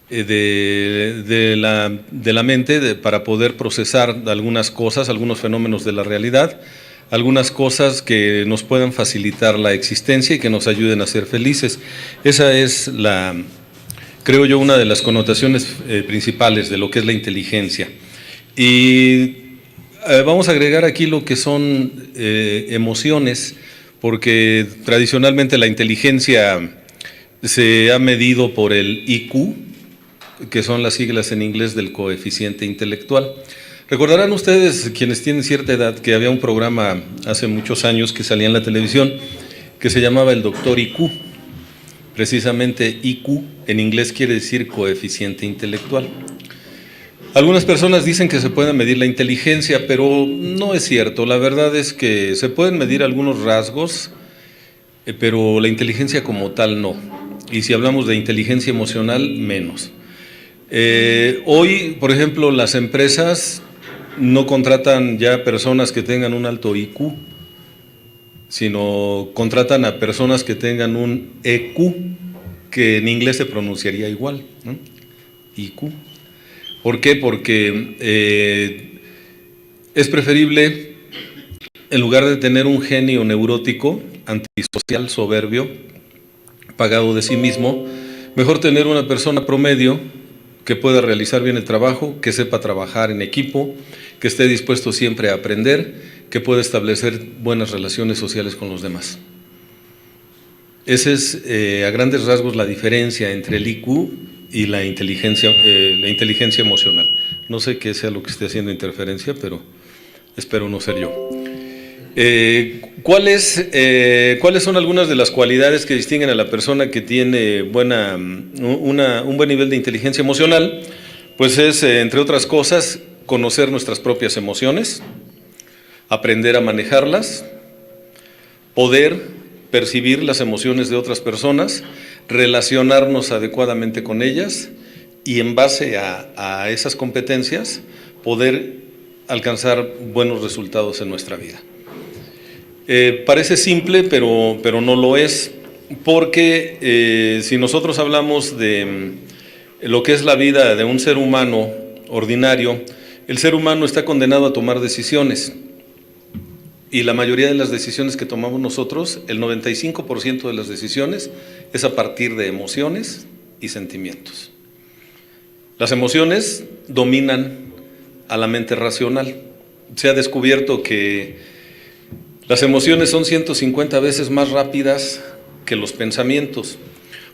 de la mente para poder procesar algunas cosas, algunos fenómenos de la realidad, algunas cosas que nos puedan facilitar la existencia y que nos ayuden a ser felices. Esa es creo yo, una de las connotaciones principales de lo que es la inteligencia. Y vamos a agregar aquí lo que son emociones, porque tradicionalmente la inteligencia se ha medido por el IQ, que son las siglas en inglés del coeficiente intelectual. Recordarán ustedes, quienes tienen cierta edad, que había un programa hace muchos años que salía en la televisión que se llamaba el Doctor IQ. Precisamente IQ en inglés quiere decir coeficiente intelectual. Algunas personas dicen que se puede medir la inteligencia, pero no es cierto. La verdad es que se pueden medir algunos rasgos, pero la inteligencia como tal no. Y si hablamos de inteligencia emocional, menos. Hoy, por ejemplo, las empresas no contratan ya personas que tengan un alto IQ, sino contratan a personas que tengan un EQ, que en inglés se pronunciaría igual, ¿no? IQ. ¿Por qué? Porque es preferible, en lugar de tener un genio neurótico, antisocial, soberbio, pagado de sí mismo, mejor tener una persona promedio que pueda realizar bien el trabajo, que sepa trabajar en equipo, que esté dispuesto siempre a aprender, que pueda establecer buenas relaciones sociales con los demás. Esa es a grandes rasgos la diferencia entre el IQ y la inteligencia emocional. No sé qué sea lo que esté haciendo interferencia, pero espero no ser yo. ¿Cuáles son algunas de las cualidades que distinguen a la persona que tiene un buen nivel de inteligencia emocional? Pues es, entre otras cosas, conocer nuestras propias emociones, aprender a manejarlas, poder percibir las emociones de otras personas, relacionarnos adecuadamente con ellas y en base a esas competencias poder alcanzar buenos resultados en nuestra vida. Parece simple, pero no lo es, porque si nosotros hablamos de lo que es la vida de un ser humano ordinario, el ser humano está condenado a tomar decisiones, y la mayoría de las decisiones que tomamos nosotros, el 95% de las decisiones, es a partir de emociones y sentimientos. Las emociones dominan a la mente racional. Se ha descubierto que las emociones son 150 veces más rápidas que los pensamientos.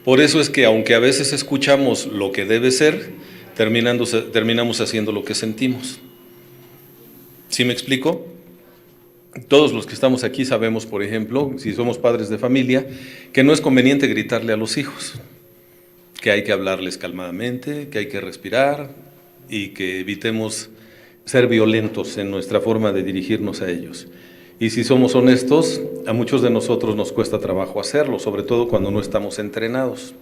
Por eso es que, aunque a veces escuchamos lo que debe ser, terminamos haciendo lo que sentimos. ¿Sí me explico? Todos los que estamos aquí sabemos, por ejemplo, si somos padres de familia, que no es conveniente gritarle a los hijos, que hay que hablarles calmadamente, que hay que respirar y que evitemos ser violentos en nuestra forma de dirigirnos a ellos. Y si somos honestos, a muchos de nosotros nos cuesta trabajo hacerlo, sobre todo cuando no estamos entrenados.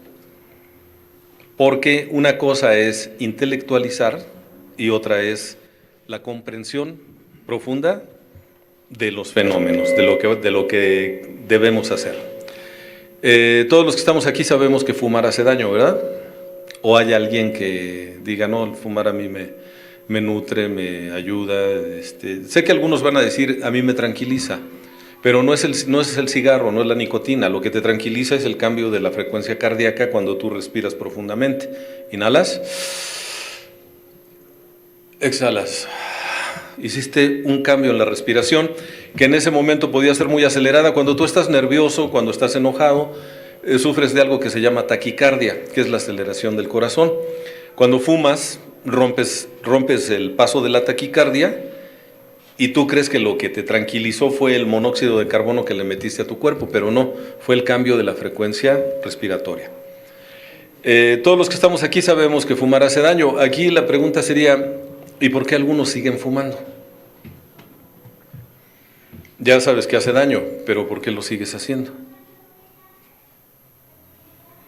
Porque una cosa es intelectualizar y otra es la comprensión profunda de los fenómenos, de lo que debemos hacer. Todos los que estamos aquí sabemos que fumar hace daño, ¿verdad? O hay alguien que diga, no, el fumar a mí me nutre, me ayuda. Sé que algunos van a decir, a mí me tranquiliza, pero no es el cigarro, no es la nicotina. Lo que te tranquiliza es el cambio de la frecuencia cardíaca cuando tú respiras profundamente. Inhalas, exhalas. Hiciste un cambio en la respiración que en ese momento podía ser muy acelerada. Cuando tú estás nervioso, cuando estás enojado, sufres de algo que se llama taquicardia, que es la aceleración del corazón. Cuando fumas, rompes el paso de la taquicardia y tú crees que lo que te tranquilizó fue el monóxido de carbono que le metiste a tu cuerpo, pero no, fue el cambio de la frecuencia respiratoria. Todos los que estamos aquí sabemos que fumar hace daño. Aquí la pregunta sería, ¿y por qué algunos siguen fumando? Ya sabes que hace daño, pero ¿por qué lo sigues haciendo?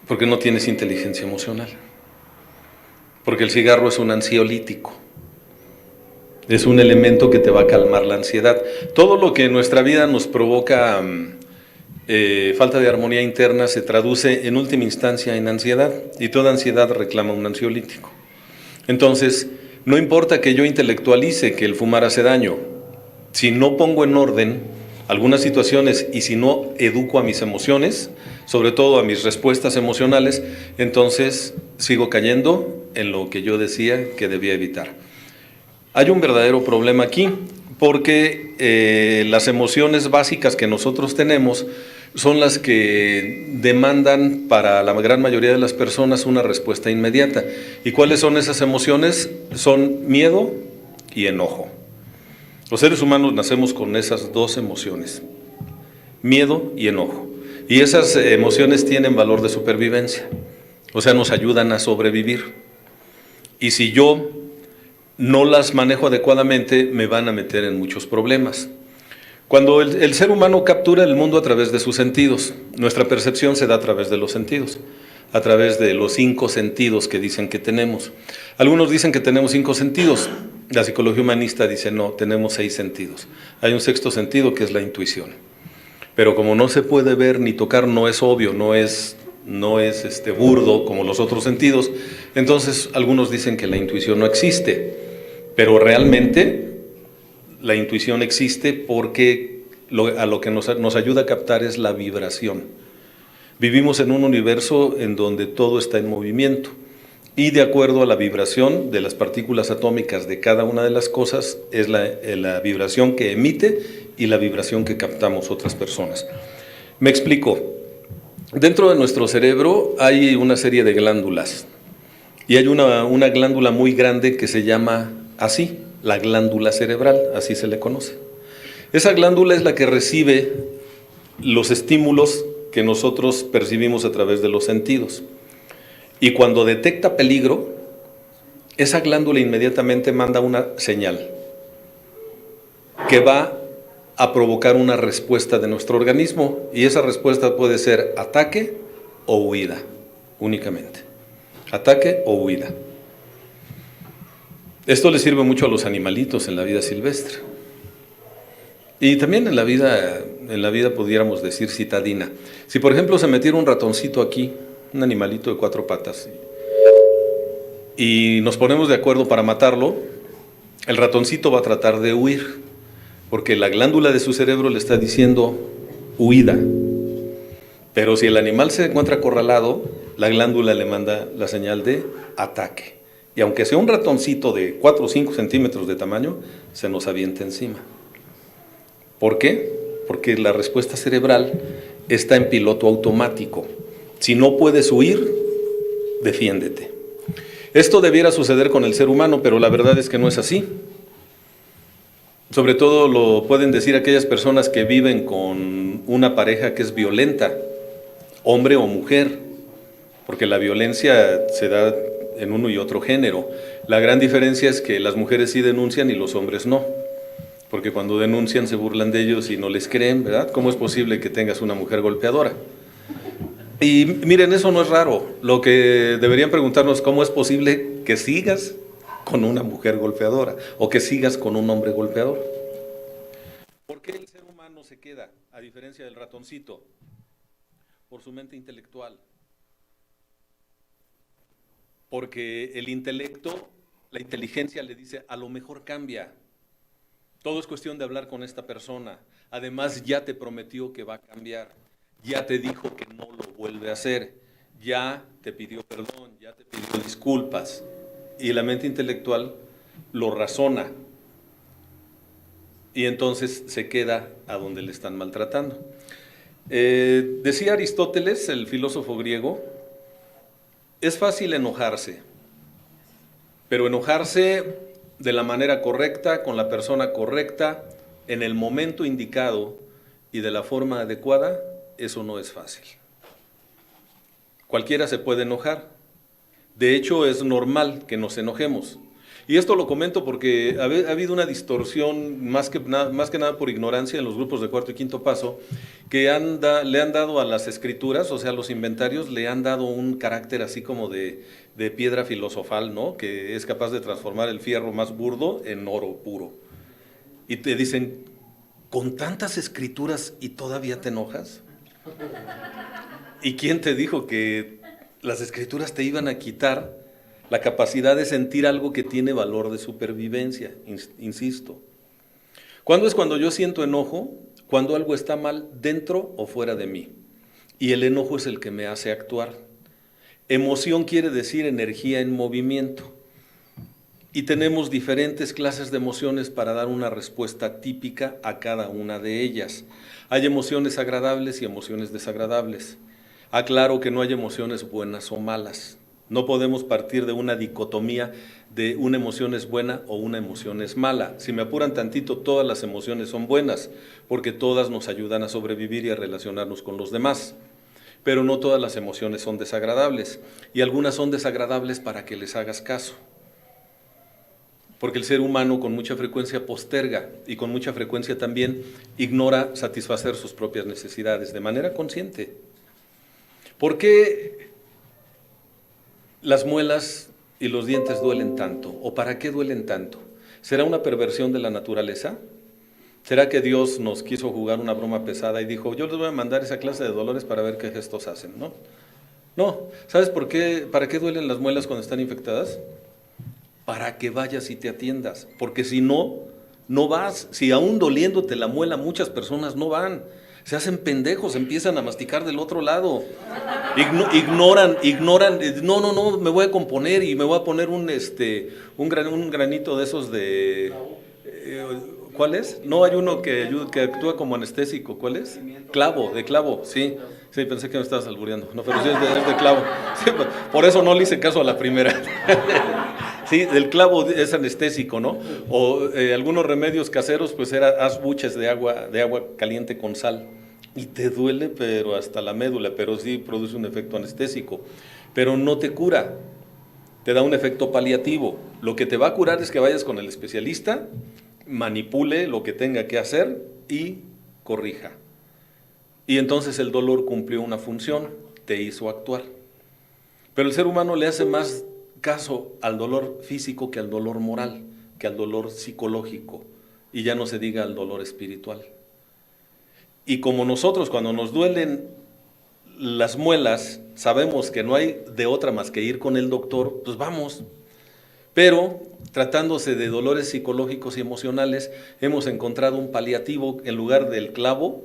Porque no tienes inteligencia emocional. Porque el cigarro es un ansiolítico. Es un elemento que te va a calmar la ansiedad. Todo lo que en nuestra vida nos provoca falta de armonía interna se traduce en última instancia en ansiedad, y toda ansiedad reclama un ansiolítico. Entonces, no importa que yo intelectualice que el fumar hace daño, si no pongo en orden algunas situaciones y si no educo a mis emociones, sobre todo a mis respuestas emocionales, entonces sigo cayendo en lo que yo decía que debía evitar. Hay un verdadero problema aquí, porque las emociones básicas que nosotros tenemos son las que demandan para la gran mayoría de las personas una respuesta inmediata. ¿Y cuáles son esas emociones? Son miedo y enojo. Los seres humanos nacemos con esas dos emociones, miedo y enojo. Y esas emociones tienen valor de supervivencia, o sea, nos ayudan a sobrevivir. Y si yo no las manejo adecuadamente, me van a meter en muchos problemas. Cuando el ser humano captura el mundo a través de sus sentidos, nuestra percepción se da a través de los sentidos, a través de los 5 sentidos que dicen que tenemos. Algunos dicen que tenemos 5 sentidos, la psicología humanista dice no, tenemos 6 sentidos. Hay un 6º sentido que es la intuición. Pero como no se puede ver ni tocar, no es obvio, no es burdo como los otros sentidos, entonces algunos dicen que la intuición no existe, pero realmente la intuición existe porque a lo que nos ayuda a captar es la vibración. Vivimos en un universo en donde todo está en movimiento y de acuerdo a la vibración de las partículas atómicas de cada una de las cosas es la vibración que emite y la vibración que captamos otras personas. Me explico. Dentro de nuestro cerebro hay una serie de glándulas y hay una glándula muy grande que se llama así, la glándula cerebral, así se le conoce. Esa glándula es la que recibe los estímulos que nosotros percibimos a través de los sentidos. Y cuando detecta peligro, esa glándula inmediatamente manda una señal que va a provocar una respuesta de nuestro organismo, y esa respuesta puede ser ataque o huida, únicamente. Ataque o huida. Esto le sirve mucho a los animalitos en la vida silvestre. Y también en la vida pudiéramos decir citadina. Si por ejemplo se metiera un ratoncito aquí, un animalito de 4 patas, y nos ponemos de acuerdo para matarlo, el ratoncito va a tratar de huir, porque la glándula de su cerebro le está diciendo huida. Pero si el animal se encuentra acorralado, la glándula le manda la señal de ataque. Y aunque sea un ratoncito de 4 o 5 centímetros de tamaño, se nos avienta encima. ¿Por qué? Porque la respuesta cerebral está en piloto automático. Si no puedes huir, defiéndete. Esto debiera suceder con el ser humano, pero la verdad es que no es así. Sobre todo lo pueden decir aquellas personas que viven con una pareja que es violenta, hombre o mujer, porque la violencia se da en uno y otro género. La gran diferencia es que las mujeres sí denuncian y los hombres no, porque cuando denuncian se burlan de ellos y no les creen, ¿verdad? ¿Cómo es posible que tengas una mujer golpeadora? Y miren, eso no es raro. Lo que deberían preguntarnos, ¿cómo es posible que sigas con una mujer golpeadora o que sigas con un hombre golpeador? ¿Por qué el ser humano se queda, a diferencia del ratoncito? Por su mente intelectual. Porque el intelecto, la inteligencia le dice, a lo mejor cambia. Todo es cuestión de hablar con esta persona. Además, ya te prometió que va a cambiar. Ya te dijo que no lo vuelve a hacer. Ya te pidió perdón, ya te pidió disculpas. Y la mente intelectual lo razona. Y entonces se queda a donde le están maltratando. Decía Aristóteles, el filósofo griego, es fácil enojarse, pero enojarse de la manera correcta, con la persona correcta, en el momento indicado y de la forma adecuada, eso no es fácil. Cualquiera se puede enojar. De hecho, es normal que nos enojemos. Y esto lo comento porque ha habido una distorsión, más que nada por ignorancia en los grupos de cuarto y quinto paso, que le han dado a las escrituras, o sea, a los inventarios, le han dado un carácter así como de piedra filosofal, ¿no? Que es capaz de transformar el fierro más burdo en oro puro. Y te dicen, ¿con tantas escrituras y todavía te enojas? ¿Y quién te dijo que las escrituras te iban a quitar la capacidad de sentir algo que tiene valor de supervivencia? Insisto. ¿Cuándo es cuando yo siento enojo? Cuando algo está mal dentro o fuera de mí. Y el enojo es el que me hace actuar. Emoción quiere decir energía en movimiento. Y tenemos diferentes clases de emociones para dar una respuesta típica a cada una de ellas. Hay emociones agradables y emociones desagradables. Aclaro que no hay emociones buenas o malas. No podemos partir de una dicotomía de una emoción es buena o una emoción es mala. Si me apuran tantito, todas las emociones son buenas, porque todas nos ayudan a sobrevivir y a relacionarnos con los demás. Pero no todas las emociones son desagradables, y algunas son desagradables para que les hagas caso. Porque el ser humano con mucha frecuencia posterga y con mucha frecuencia también ignora satisfacer sus propias necesidades de manera consciente. ¿Por qué las muelas y los dientes duelen tanto? ¿O para qué duelen tanto? ¿Será una perversión de la naturaleza? ¿Será que Dios nos quiso jugar una broma pesada y dijo, yo les voy a mandar esa clase de dolores para ver qué gestos hacen? No, no. ¿Sabes por qué? ¿Para qué duelen las muelas cuando están infectadas? Para que vayas y te atiendas, porque si no, no vas. Si aún doliéndote la muela, muchas personas no van, se hacen pendejos, empiezan a masticar del otro lado, ignoran, no, me voy a componer y me voy a poner un granito de esos de, ¿cuál es? No, hay uno que actúa como anestésico, ¿cuál es? Clavo, de clavo, sí. Sí, pensé que me estabas albureando, no, pero sí es de clavo. Sí, por eso no le hice caso a la primera. Sí, el clavo es anestésico, ¿no? O algunos remedios caseros, pues haz buches de agua caliente con sal. Y te duele, pero hasta la médula, pero sí produce un efecto anestésico. Pero no te cura, te da un efecto paliativo. Lo que te va a curar es que vayas con el especialista, manipule lo que tenga que hacer y corrija. Y entonces el dolor cumplió una función, te hizo actuar. Pero el ser humano le hace más caso al dolor físico que al dolor moral, que al dolor psicológico, y ya no se diga al dolor espiritual. Y como nosotros cuando nos duelen las muelas, sabemos que no hay de otra más que ir con el doctor, pues vamos. Pero tratándose de dolores psicológicos y emocionales, hemos encontrado un paliativo en lugar del clavo,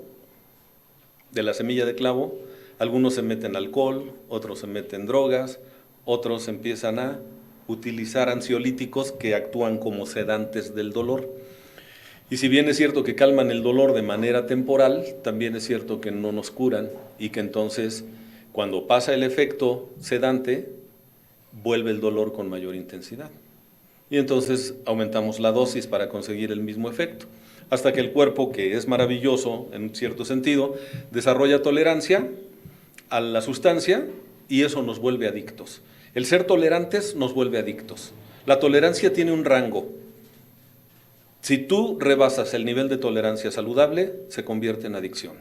de la semilla de clavo. Algunos se meten alcohol, otros se meten drogas, otros empiezan a utilizar ansiolíticos que actúan como sedantes del dolor. Y si bien es cierto que calman el dolor de manera temporal, también es cierto que no nos curan y que entonces cuando pasa el efecto sedante, vuelve el dolor con mayor intensidad. Y entonces aumentamos la dosis para conseguir el mismo efecto, hasta que el cuerpo, que es maravilloso en cierto sentido, desarrolla tolerancia a la sustancia y eso nos vuelve adictos. El ser tolerantes nos vuelve adictos. La tolerancia tiene un rango. Si tú rebasas el nivel de tolerancia saludable, se convierte en adicción.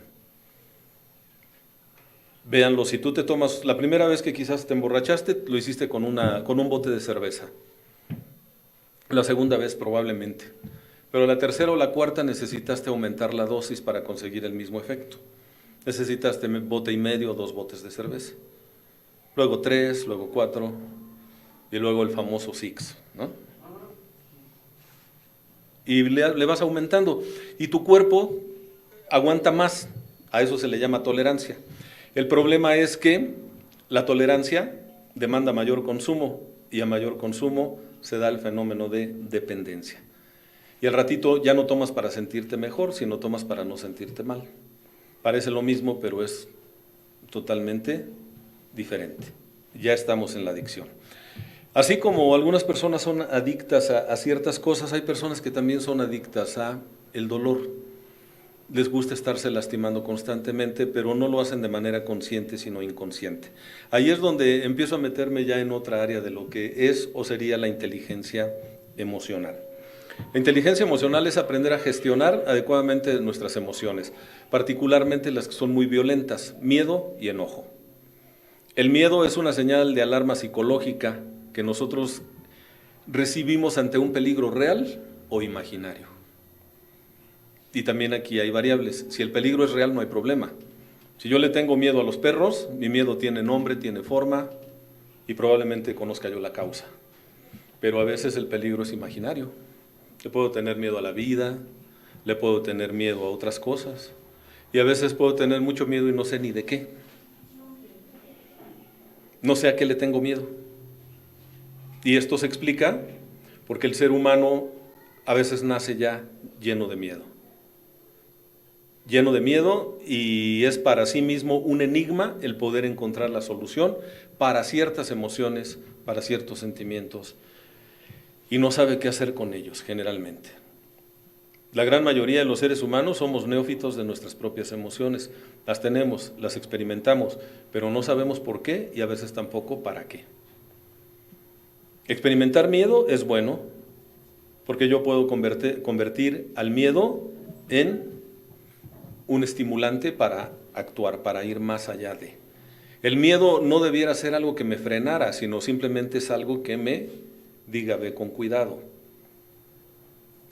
Véanlo, si tú te tomas, la primera vez que quizás te emborrachaste, lo hiciste con un bote de cerveza. La segunda vez probablemente. Pero la tercera o la cuarta necesitaste aumentar la dosis para conseguir el mismo efecto. Necesitaste bote y medio o 2 botes de cerveza. Luego 3, luego 4 y luego el famoso 6, ¿no? Y le vas aumentando y tu cuerpo aguanta más, a eso se le llama tolerancia. El problema es que la tolerancia demanda mayor consumo y a mayor consumo se da el fenómeno de dependencia. Y al ratito ya no tomas para sentirte mejor, sino tomas para no sentirte mal. Parece lo mismo, pero es totalmente diferente. Ya estamos en la adicción. Así como algunas personas son adictas a ciertas cosas, hay personas que también son adictas a el dolor. Les gusta estarse lastimando constantemente, pero no lo hacen de manera consciente, sino inconsciente. Ahí es donde empiezo a meterme ya en otra área de lo que es o sería la inteligencia emocional. La inteligencia emocional es aprender a gestionar adecuadamente nuestras emociones, particularmente las que son muy violentas, miedo y enojo. El miedo es una señal de alarma psicológica que nosotros recibimos ante un peligro real o imaginario. Y también aquí hay variables. Si el peligro es real no hay problema, Si yo le tengo miedo a los perros, mi miedo tiene nombre, tiene forma y probablemente conozca yo la causa. Pero a veces el peligro es imaginario. Le puedo tener miedo a la vida, le puedo tener miedo a otras cosas y a veces puedo tener mucho miedo y no sé ni de qué. No sé a qué le tengo miedo. Y esto se explica porque el ser humano a veces nace ya lleno de miedo. Lleno de miedo, y es para sí mismo un enigma el poder encontrar la solución para ciertas emociones, para ciertos sentimientos, y no sabe qué hacer con ellos generalmente. La gran mayoría de los seres humanos somos neófitos de nuestras propias emociones. Las tenemos, las experimentamos, pero no sabemos por qué y a veces tampoco para qué. Experimentar miedo es bueno, porque yo puedo convertir al miedo en un estimulante para actuar, para ir más allá de. El miedo no debiera ser algo que me frenara, sino simplemente es algo que me diga, ve con cuidado.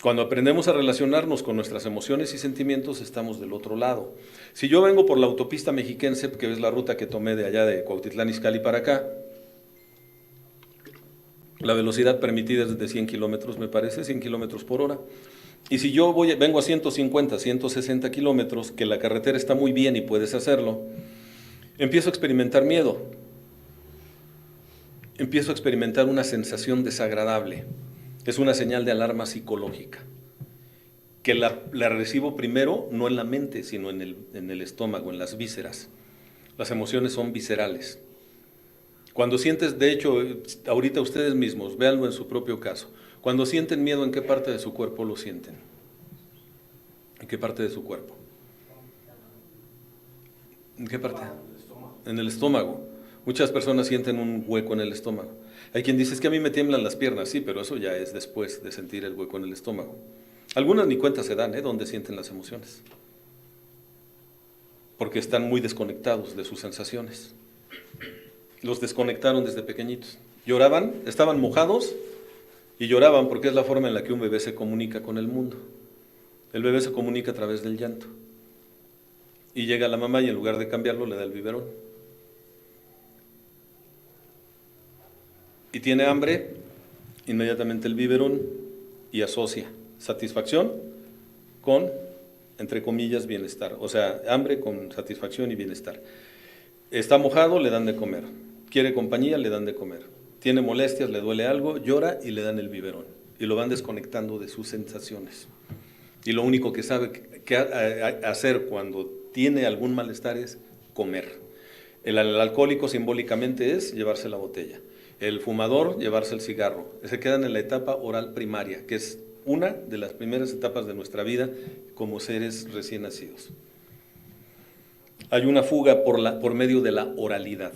Cuando aprendemos a relacionarnos con nuestras emociones y sentimientos, estamos del otro lado. Si yo vengo por la autopista mexiquense, que es la ruta que tomé de allá de Cuautitlán Izcalli para acá, la velocidad permitida es de 100 kilómetros, me parece, 100 kilómetros por hora. Y si yo vengo a 150, 160 kilómetros, que la carretera está muy bien y puedes hacerlo, empiezo a experimentar miedo. Empiezo a experimentar una sensación desagradable. Es una señal de alarma psicológica, que la recibo primero no en la mente, sino en el estómago, en las vísceras. Las emociones son viscerales. Cuando sientes, de hecho, ahorita ustedes mismos, véanlo en su propio caso, cuando sienten miedo, ¿en qué parte de su cuerpo lo sienten? ¿En qué parte de su cuerpo? ¿En qué parte? En el estómago. Muchas personas sienten un hueco en el estómago. Hay quien dice, es que a mí me tiemblan las piernas, sí, pero eso ya es después de sentir el hueco en el estómago. Algunas ni cuenta se dan, dónde sienten las emociones, porque están muy desconectados de sus sensaciones. Los desconectaron desde pequeñitos. Lloraban, estaban mojados y lloraban porque es la forma en la que un bebé se comunica con el mundo. El bebé se comunica a través del llanto. Y llega la mamá y en lugar de cambiarlo le da el biberón. Y tiene hambre, inmediatamente el biberón, y asocia satisfacción con, entre comillas, bienestar. O sea, hambre con satisfacción y bienestar. Está mojado, le dan de comer. Quiere compañía, le dan de comer. Tiene molestias, le duele algo, llora y le dan el biberón. Y lo van desconectando de sus sensaciones. Y lo único que sabe hacer cuando tiene algún malestar es comer. El alcohólico simbólicamente es llevarse la botella. El fumador, llevarse el cigarro. Se quedan en la etapa oral primaria, que es una de las primeras etapas de nuestra vida como seres recién nacidos. Hay una fuga por medio de la oralidad.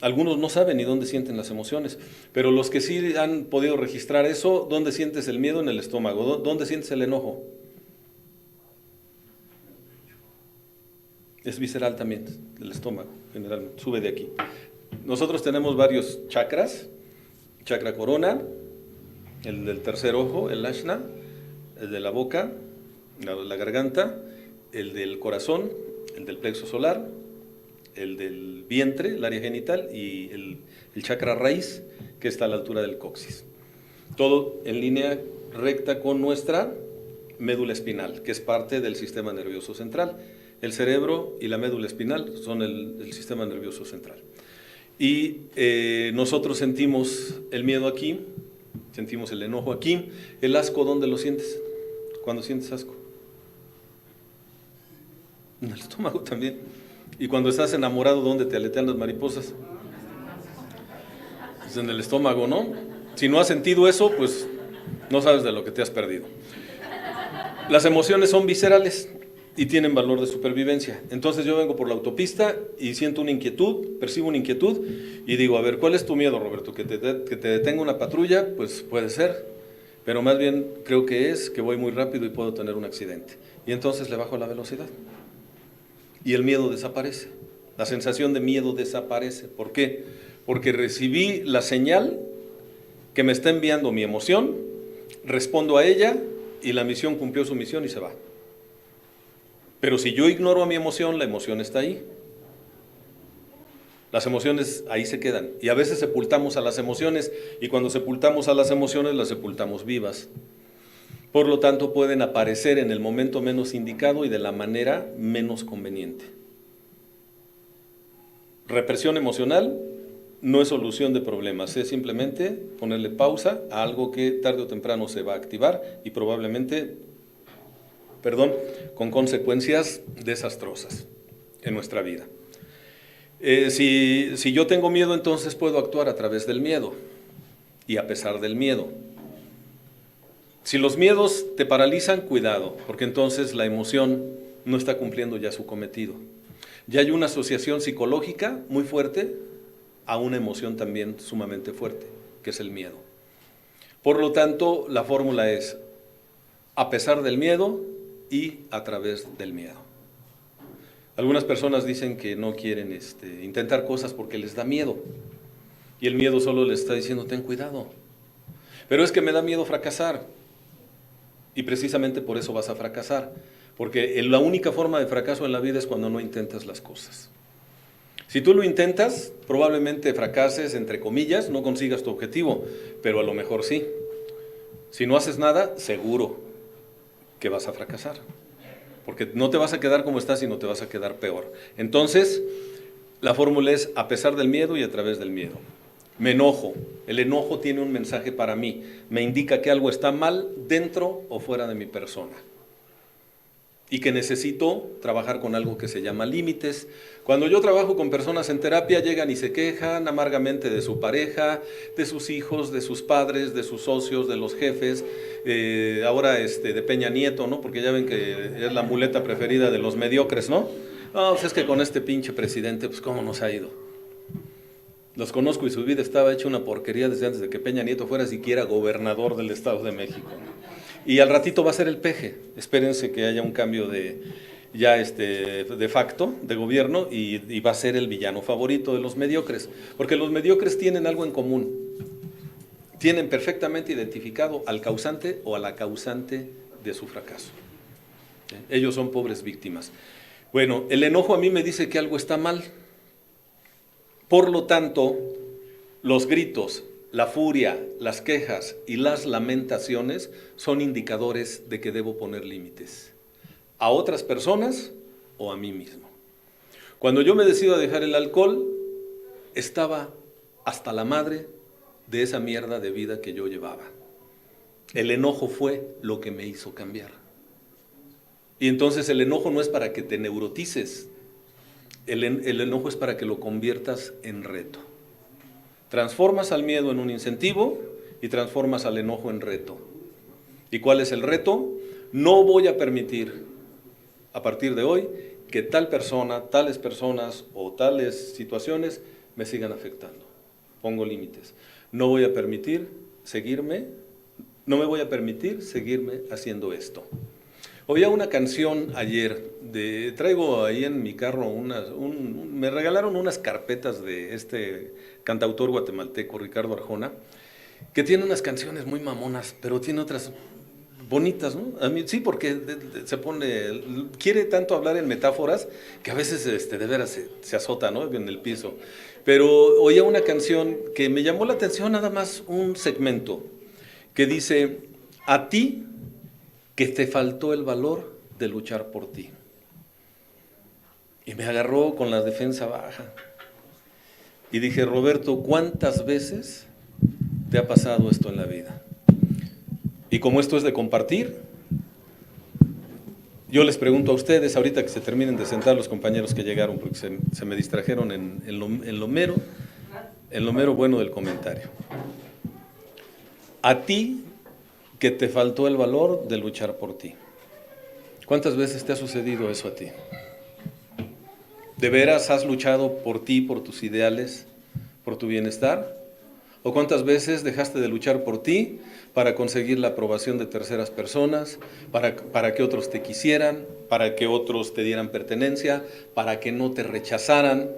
Algunos no saben ni dónde sienten las emociones, pero los que sí han podido registrar eso, ¿dónde sientes el miedo? En el estómago. ¿Dónde sientes el enojo? Es visceral también, el estómago, generalmente, sube de aquí. Nosotros tenemos varios chakras, chakra corona, el del tercer ojo, el ajna, el de la boca, la garganta, el del corazón, el del plexo solar, el del vientre, el área genital, y el chakra raíz, que está a la altura del coxis. Todo en línea recta con nuestra médula espinal, que es parte del sistema nervioso central. El cerebro y la médula espinal son el sistema nervioso central. Y nosotros sentimos el miedo aquí, sentimos el enojo aquí. El asco, ¿dónde lo sientes? ¿Cuándo sientes asco? En el estómago también. Y cuando estás enamorado, ¿dónde te aletean las mariposas? Es en el estómago, ¿no? Si no has sentido eso, pues no sabes de lo que te has perdido. Las emociones son viscerales y tienen valor de supervivencia. Entonces yo vengo por la autopista y siento una inquietud, percibo una inquietud y digo, a ver, ¿cuál es tu miedo, Roberto? ¿Que te detenga una patrulla? Pues puede ser, pero más bien creo que es que voy muy rápido y puedo tener un accidente. Y entonces le bajo la velocidad. Y el miedo desaparece, la sensación de miedo desaparece. ¿Por qué? Porque recibí la señal que me está enviando mi emoción, respondo a ella y la misión cumplió su misión y se va. Pero si yo ignoro a mi emoción, la emoción está ahí. Las emociones ahí se quedan. Y a veces sepultamos a las emociones, y cuando sepultamos a las emociones, las sepultamos vivas. Por lo tanto, pueden aparecer en el momento menos indicado y de la manera menos conveniente. Represión emocional no es solución de problemas, es simplemente ponerle pausa a algo que tarde o temprano se va a activar y probablemente, con consecuencias desastrosas en nuestra vida. Si yo tengo miedo, entonces puedo actuar a través del miedo y a pesar del miedo. Si los miedos te paralizan, cuidado, porque entonces la emoción no está cumpliendo ya su cometido. Ya hay una asociación psicológica muy fuerte a una emoción también sumamente fuerte, que es el miedo. Por lo tanto, la fórmula es a pesar del miedo y a través del miedo. Algunas personas dicen que no quieren intentar cosas porque les da miedo. Y el miedo solo les está diciendo, ten cuidado. Pero es que me da miedo fracasar. Y precisamente por eso vas a fracasar. Porque la única forma de fracaso en la vida es cuando no intentas las cosas. Si tú lo intentas, probablemente fracases, entre comillas, no consigas tu objetivo, pero a lo mejor sí. Si no haces nada, seguro que vas a fracasar. Porque no te vas a quedar como estás, sino te vas a quedar peor. Entonces, la fórmula es a pesar del miedo y a través del miedo. Me enojo. El enojo tiene un mensaje para mí. Me indica que algo está mal dentro o fuera de mi persona. Y que necesito trabajar con algo que se llama límites. Cuando yo trabajo con personas en terapia, llegan y se quejan amargamente de su pareja, de sus hijos, de sus padres, de sus socios, de los jefes, ahora de Peña Nieto, ¿no? Porque ya ven que es la muleta preferida de los mediocres, ¿no? No, pues es que con este pinche presidente, pues cómo nos ha ido. Los conozco y su vida estaba hecha una porquería desde antes de que Peña Nieto fuera siquiera gobernador del Estado de México, ¿no? Y al ratito va a ser el peje. Espérense que haya un cambio de facto de gobierno y va a ser el villano favorito de los mediocres. Porque los mediocres tienen algo en común. Tienen perfectamente identificado al causante o a la causante de su fracaso. Ellos son pobres víctimas. Bueno, el enojo a mí me dice que algo está mal. Por lo tanto, los gritos, la furia, las quejas y las lamentaciones son indicadores de que debo poner límites a otras personas o a mí mismo. Cuando yo me decido a dejar el alcohol, estaba hasta la madre de esa mierda de vida que yo llevaba. El enojo fue lo que me hizo cambiar. Y entonces el enojo no es para que te neurotices, el enojo es para que lo conviertas en reto. Transformas al miedo en un incentivo y transformas al enojo en reto. ¿Y cuál es el reto? No voy a permitir, a partir de hoy, que tal persona, tales personas o tales situaciones me sigan afectando. Pongo límites. No me voy a permitir seguirme haciendo esto. Oía una canción ayer, traigo ahí en mi carro me regalaron unas carpetas de este cantautor guatemalteco, Ricardo Arjona, que tiene unas canciones muy mamonas, pero tiene otras bonitas, ¿no? A mí sí, porque quiere tanto hablar en metáforas que a veces de veras se azota, ¿no? En el piso. Pero oía una canción que me llamó la atención, nada más un segmento, que dice, a ti que te faltó el valor de luchar por ti. Y me agarró con la defensa baja. Y dije, Roberto, ¿cuántas veces te ha pasado esto en la vida? Y como esto es de compartir, yo les pregunto a ustedes, ahorita que se terminen de sentar los compañeros que llegaron, porque se me distrajeron en lo mero bueno del comentario. A ti que te faltó el valor de luchar por ti. ¿Cuántas veces te ha sucedido eso a ti? ¿De veras has luchado por ti, por tus ideales, por tu bienestar? ¿O cuántas veces dejaste de luchar por ti para conseguir la aprobación de terceras personas, para que otros te quisieran, para que otros te dieran pertenencia, para que no te rechazaran,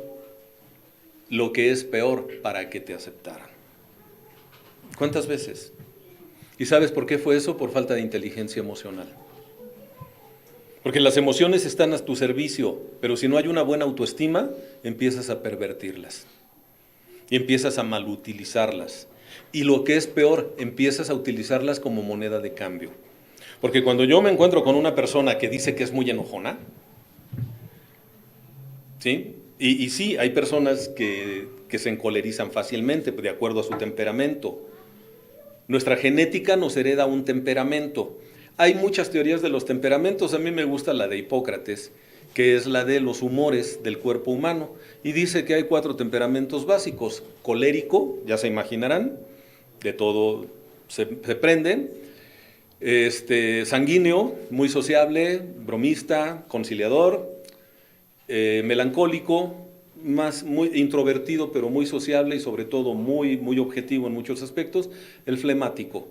lo que es peor, para que te aceptaran? ¿Cuántas veces? ¿Y sabes por qué fue eso? Por falta de inteligencia emocional. Porque las emociones están a tu servicio, pero si no hay una buena autoestima, empiezas a pervertirlas y empiezas a malutilizarlas. Y lo que es peor, empiezas a utilizarlas como moneda de cambio. Porque cuando yo me encuentro con una persona que dice que es muy enojona, ¿sí? Y sí, hay personas que se encolerizan fácilmente, de acuerdo a su temperamento. Nuestra genética nos hereda un temperamento. Hay muchas teorías de los temperamentos, a mí me gusta la de Hipócrates, que es la de los humores del cuerpo humano, y dice que hay 4 temperamentos básicos: colérico, ya se imaginarán, de todo se prende, sanguíneo, muy sociable, bromista, conciliador, melancólico, muy introvertido pero muy sociable y sobre todo muy, muy objetivo en muchos aspectos, el flemático.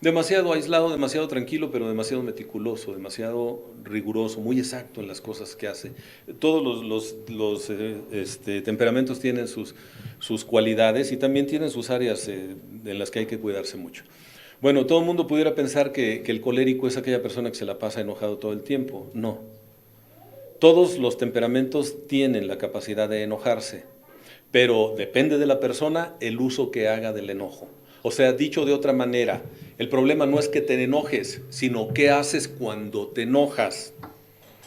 Demasiado aislado, demasiado tranquilo, pero demasiado meticuloso, demasiado riguroso, muy exacto en las cosas que hace. Todos los temperamentos tienen sus cualidades y también tienen sus áreas en las que hay que cuidarse mucho. Bueno, todo el mundo pudiera pensar que el colérico es aquella persona que se la pasa enojado todo el tiempo. No. Todos los temperamentos tienen la capacidad de enojarse, pero depende de la persona el uso que haga del enojo. O sea, dicho de otra manera, el problema no es que te enojes, sino qué haces cuando te enojas,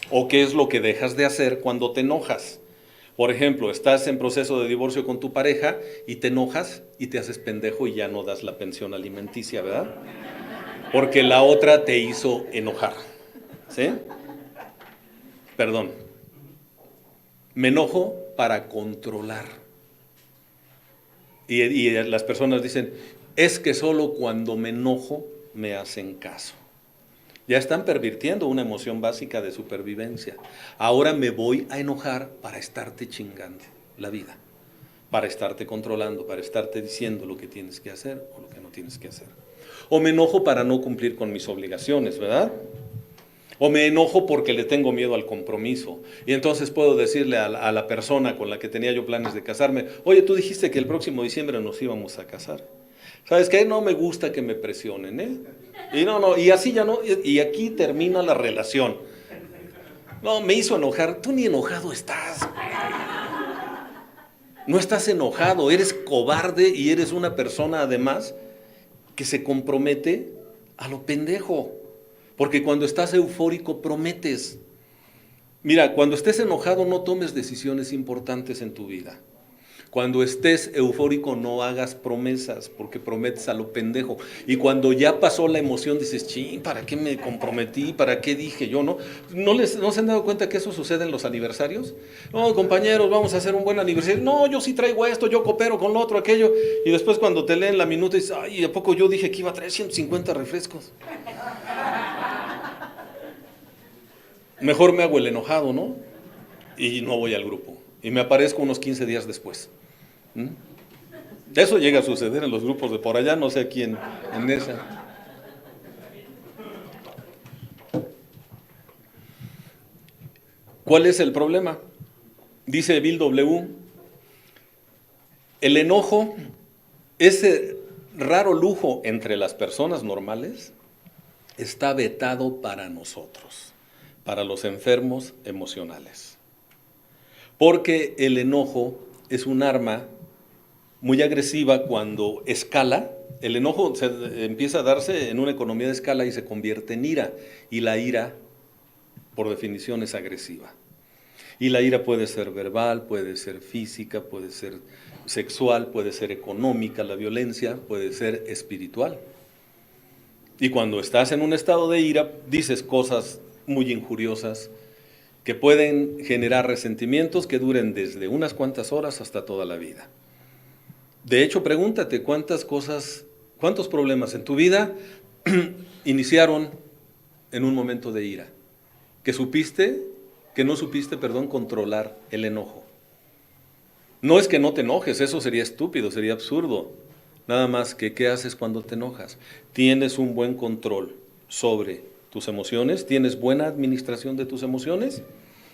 o qué es lo que dejas de hacer cuando te enojas. Por ejemplo, estás en proceso de divorcio con tu pareja y te enojas y te haces pendejo y ya no das la pensión alimenticia, ¿verdad? Porque la otra te hizo enojar, ¿sí? Perdón. Me enojo para controlar. Y las personas dicen, es que solo cuando me enojo me hacen caso. Ya están pervirtiendo una emoción básica de supervivencia. Ahora me voy a enojar para estarte chingando la vida, para estarte controlando, para estarte diciendo lo que tienes que hacer o lo que no tienes que hacer. O me enojo para no cumplir con mis obligaciones, ¿verdad? O me enojo porque le tengo miedo al compromiso. Y entonces puedo decirle a la persona con la que tenía yo planes de casarme, oye, tú dijiste que el próximo diciembre nos íbamos a casar. ¿Sabes qué? No me gusta que me presionen, ¿eh? Y así ya no, y aquí termina la relación. No, me hizo enojar. Tú ni enojado estás. No estás enojado, eres cobarde y eres una persona además que se compromete a lo pendejo. Porque cuando estás eufórico prometes. Mira, cuando estés enojado no tomes decisiones importantes en tu vida. Cuando estés eufórico no hagas promesas, porque prometes a lo pendejo. Y cuando ya pasó la emoción dices, ching, ¿para qué me comprometí? ¿Para qué dije yo? ¿No se han dado cuenta que eso sucede en los aniversarios? No, compañeros, vamos a hacer un buen aniversario. No, yo sí traigo esto, yo coopero con lo otro, aquello. Y después cuando te leen la minuta dices, ay, ¿a poco yo dije que iba a traer 150 refrescos? Mejor me hago el enojado, ¿no? Y no voy al grupo. Y me aparezco unos 15 días después. Eso llega a suceder en los grupos de por allá, no sé a quién en esa. ¿Cuál es el problema? Dice Bill W. El enojo, ese raro lujo entre las personas normales, está vetado para nosotros, para los enfermos emocionales. Porque el enojo es un arma muy agresiva cuando escala. El enojo empieza a darse en una economía de escala y se convierte en ira. Y la ira, por definición, es agresiva. Y la ira puede ser verbal, puede ser física, puede ser sexual, puede ser económica, la violencia puede ser espiritual. Y cuando estás en un estado de ira, dices cosas muy injuriosas que pueden generar resentimientos que duren desde unas cuantas horas hasta toda la vida. De hecho, pregúntate cuántos problemas en tu vida iniciaron en un momento de ira, que no supiste, controlar el enojo. No es que no te enojes, eso sería estúpido, sería absurdo. Nada más que, ¿qué haces cuando te enojas? ¿Tienes un buen control sobre tus emociones? ¿Tienes buena administración de tus emociones?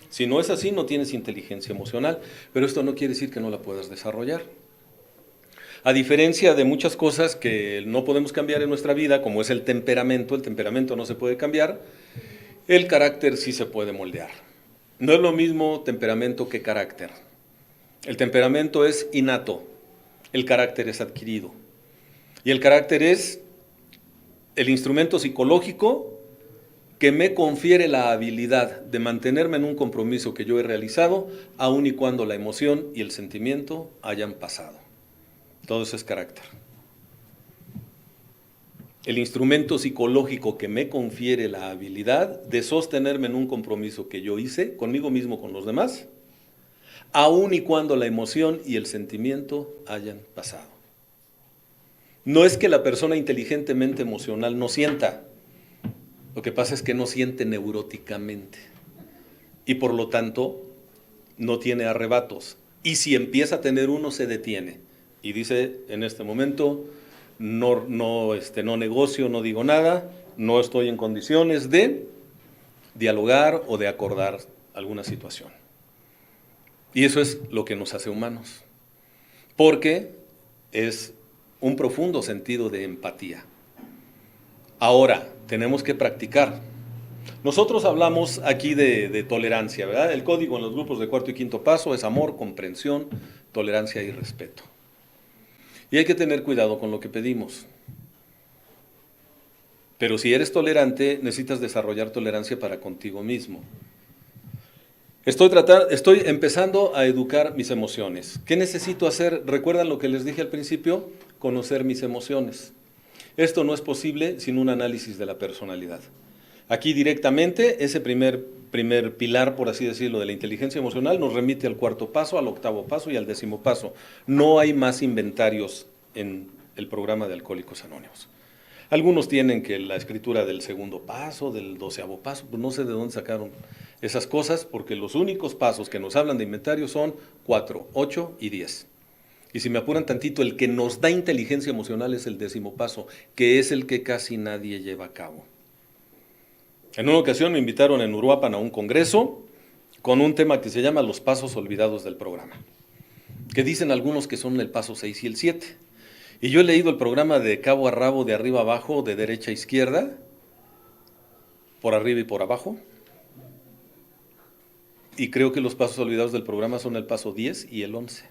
Si no es así, no tienes inteligencia emocional, pero esto no quiere decir que no la puedas desarrollar. A diferencia de muchas cosas que no podemos cambiar en nuestra vida, como es el temperamento no se puede cambiar, El carácter sí se puede moldear. No es lo mismo temperamento que carácter. El temperamento es innato, el carácter es adquirido. Y el carácter es el instrumento psicológico que me confiere la habilidad de mantenerme en un compromiso que yo he realizado, aun y cuando la emoción y el sentimiento hayan pasado. Todo eso es carácter. El instrumento psicológico que me confiere la habilidad de sostenerme en un compromiso que yo hice, conmigo mismo, con los demás, aun y cuando la emoción y el sentimiento hayan pasado. No es que la persona inteligentemente emocional no sienta, lo que pasa es que no siente neuróticamente y por lo tanto no tiene arrebatos. Y si empieza a tener uno, se detiene y dice, en este momento no negocio, no digo nada, no estoy en condiciones de dialogar o de acordar alguna situación. Y eso es lo que nos hace humanos, porque es un profundo sentido de empatía. Ahora, tenemos que practicar. Nosotros hablamos aquí de tolerancia, ¿verdad? El código en los grupos de cuarto y quinto paso es amor, comprensión, tolerancia y respeto. Y hay que tener cuidado con lo que pedimos. Pero si eres tolerante, necesitas desarrollar tolerancia para contigo mismo. Estoy empezando a educar mis emociones. ¿Qué necesito hacer? ¿Recuerdan lo que les dije al principio? Conocer mis emociones. Esto no es posible sin un análisis de la personalidad. Aquí directamente, ese primer pilar, por así decirlo, de la inteligencia emocional nos remite al cuarto paso, al octavo paso y al décimo paso. No hay más inventarios en el programa de Alcohólicos Anónimos. Algunos tienen que la escritura del segundo paso, del 12º paso, pues no sé de dónde sacaron esas cosas, porque los únicos pasos que nos hablan de inventario son 4, 8 y 10. Y si me apuran tantito, el que nos da inteligencia emocional es el 10º paso, que es el que casi nadie lleva a cabo. En una ocasión me invitaron en Uruapan a un congreso con un tema que se llama los pasos olvidados del programa, que dicen algunos que son el paso 6 y el 7. Y yo he leído el programa de cabo a rabo, de arriba a abajo, de derecha a izquierda, por arriba y por abajo, y creo que los pasos olvidados del programa son el paso 10 y el 11.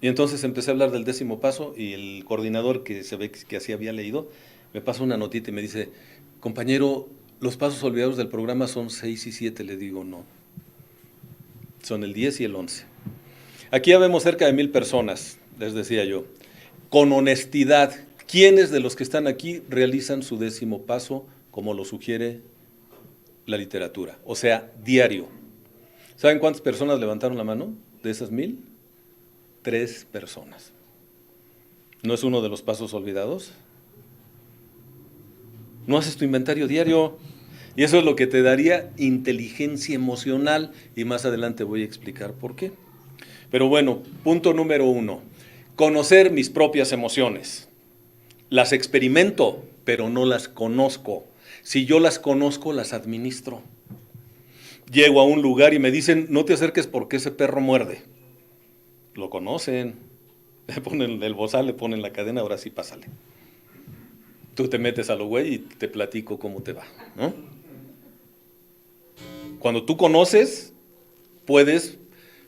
Y entonces empecé a hablar del 10º paso y el coordinador, que se ve que así había leído, me pasa una notita y me dice, compañero, los pasos olvidados del programa son 6 y 7. Le digo, no, son el 10 y el 11. Aquí ya vemos cerca de 1000 personas, les decía yo. Con honestidad, ¿quiénes de los que están aquí realizan su 10º paso como lo sugiere la literatura? O sea, diario. ¿Saben cuántas personas levantaron la mano de esas 1000? 3 personas. ¿No es uno de los pasos olvidados? No haces tu inventario diario. Y eso es lo que te daría inteligencia emocional. Y más adelante voy a explicar por qué. Pero bueno, punto número 1. Conocer mis propias emociones. Las experimento, pero no las conozco. Si yo las conozco, las administro. Llego a un lugar y me dicen, no te acerques porque ese perro muerde. Lo conocen, le ponen el bozal, le ponen la cadena, ahora sí pásale. Tú te metes a lo güey y te platico cómo te va, ¿no? Cuando tú conoces, puedes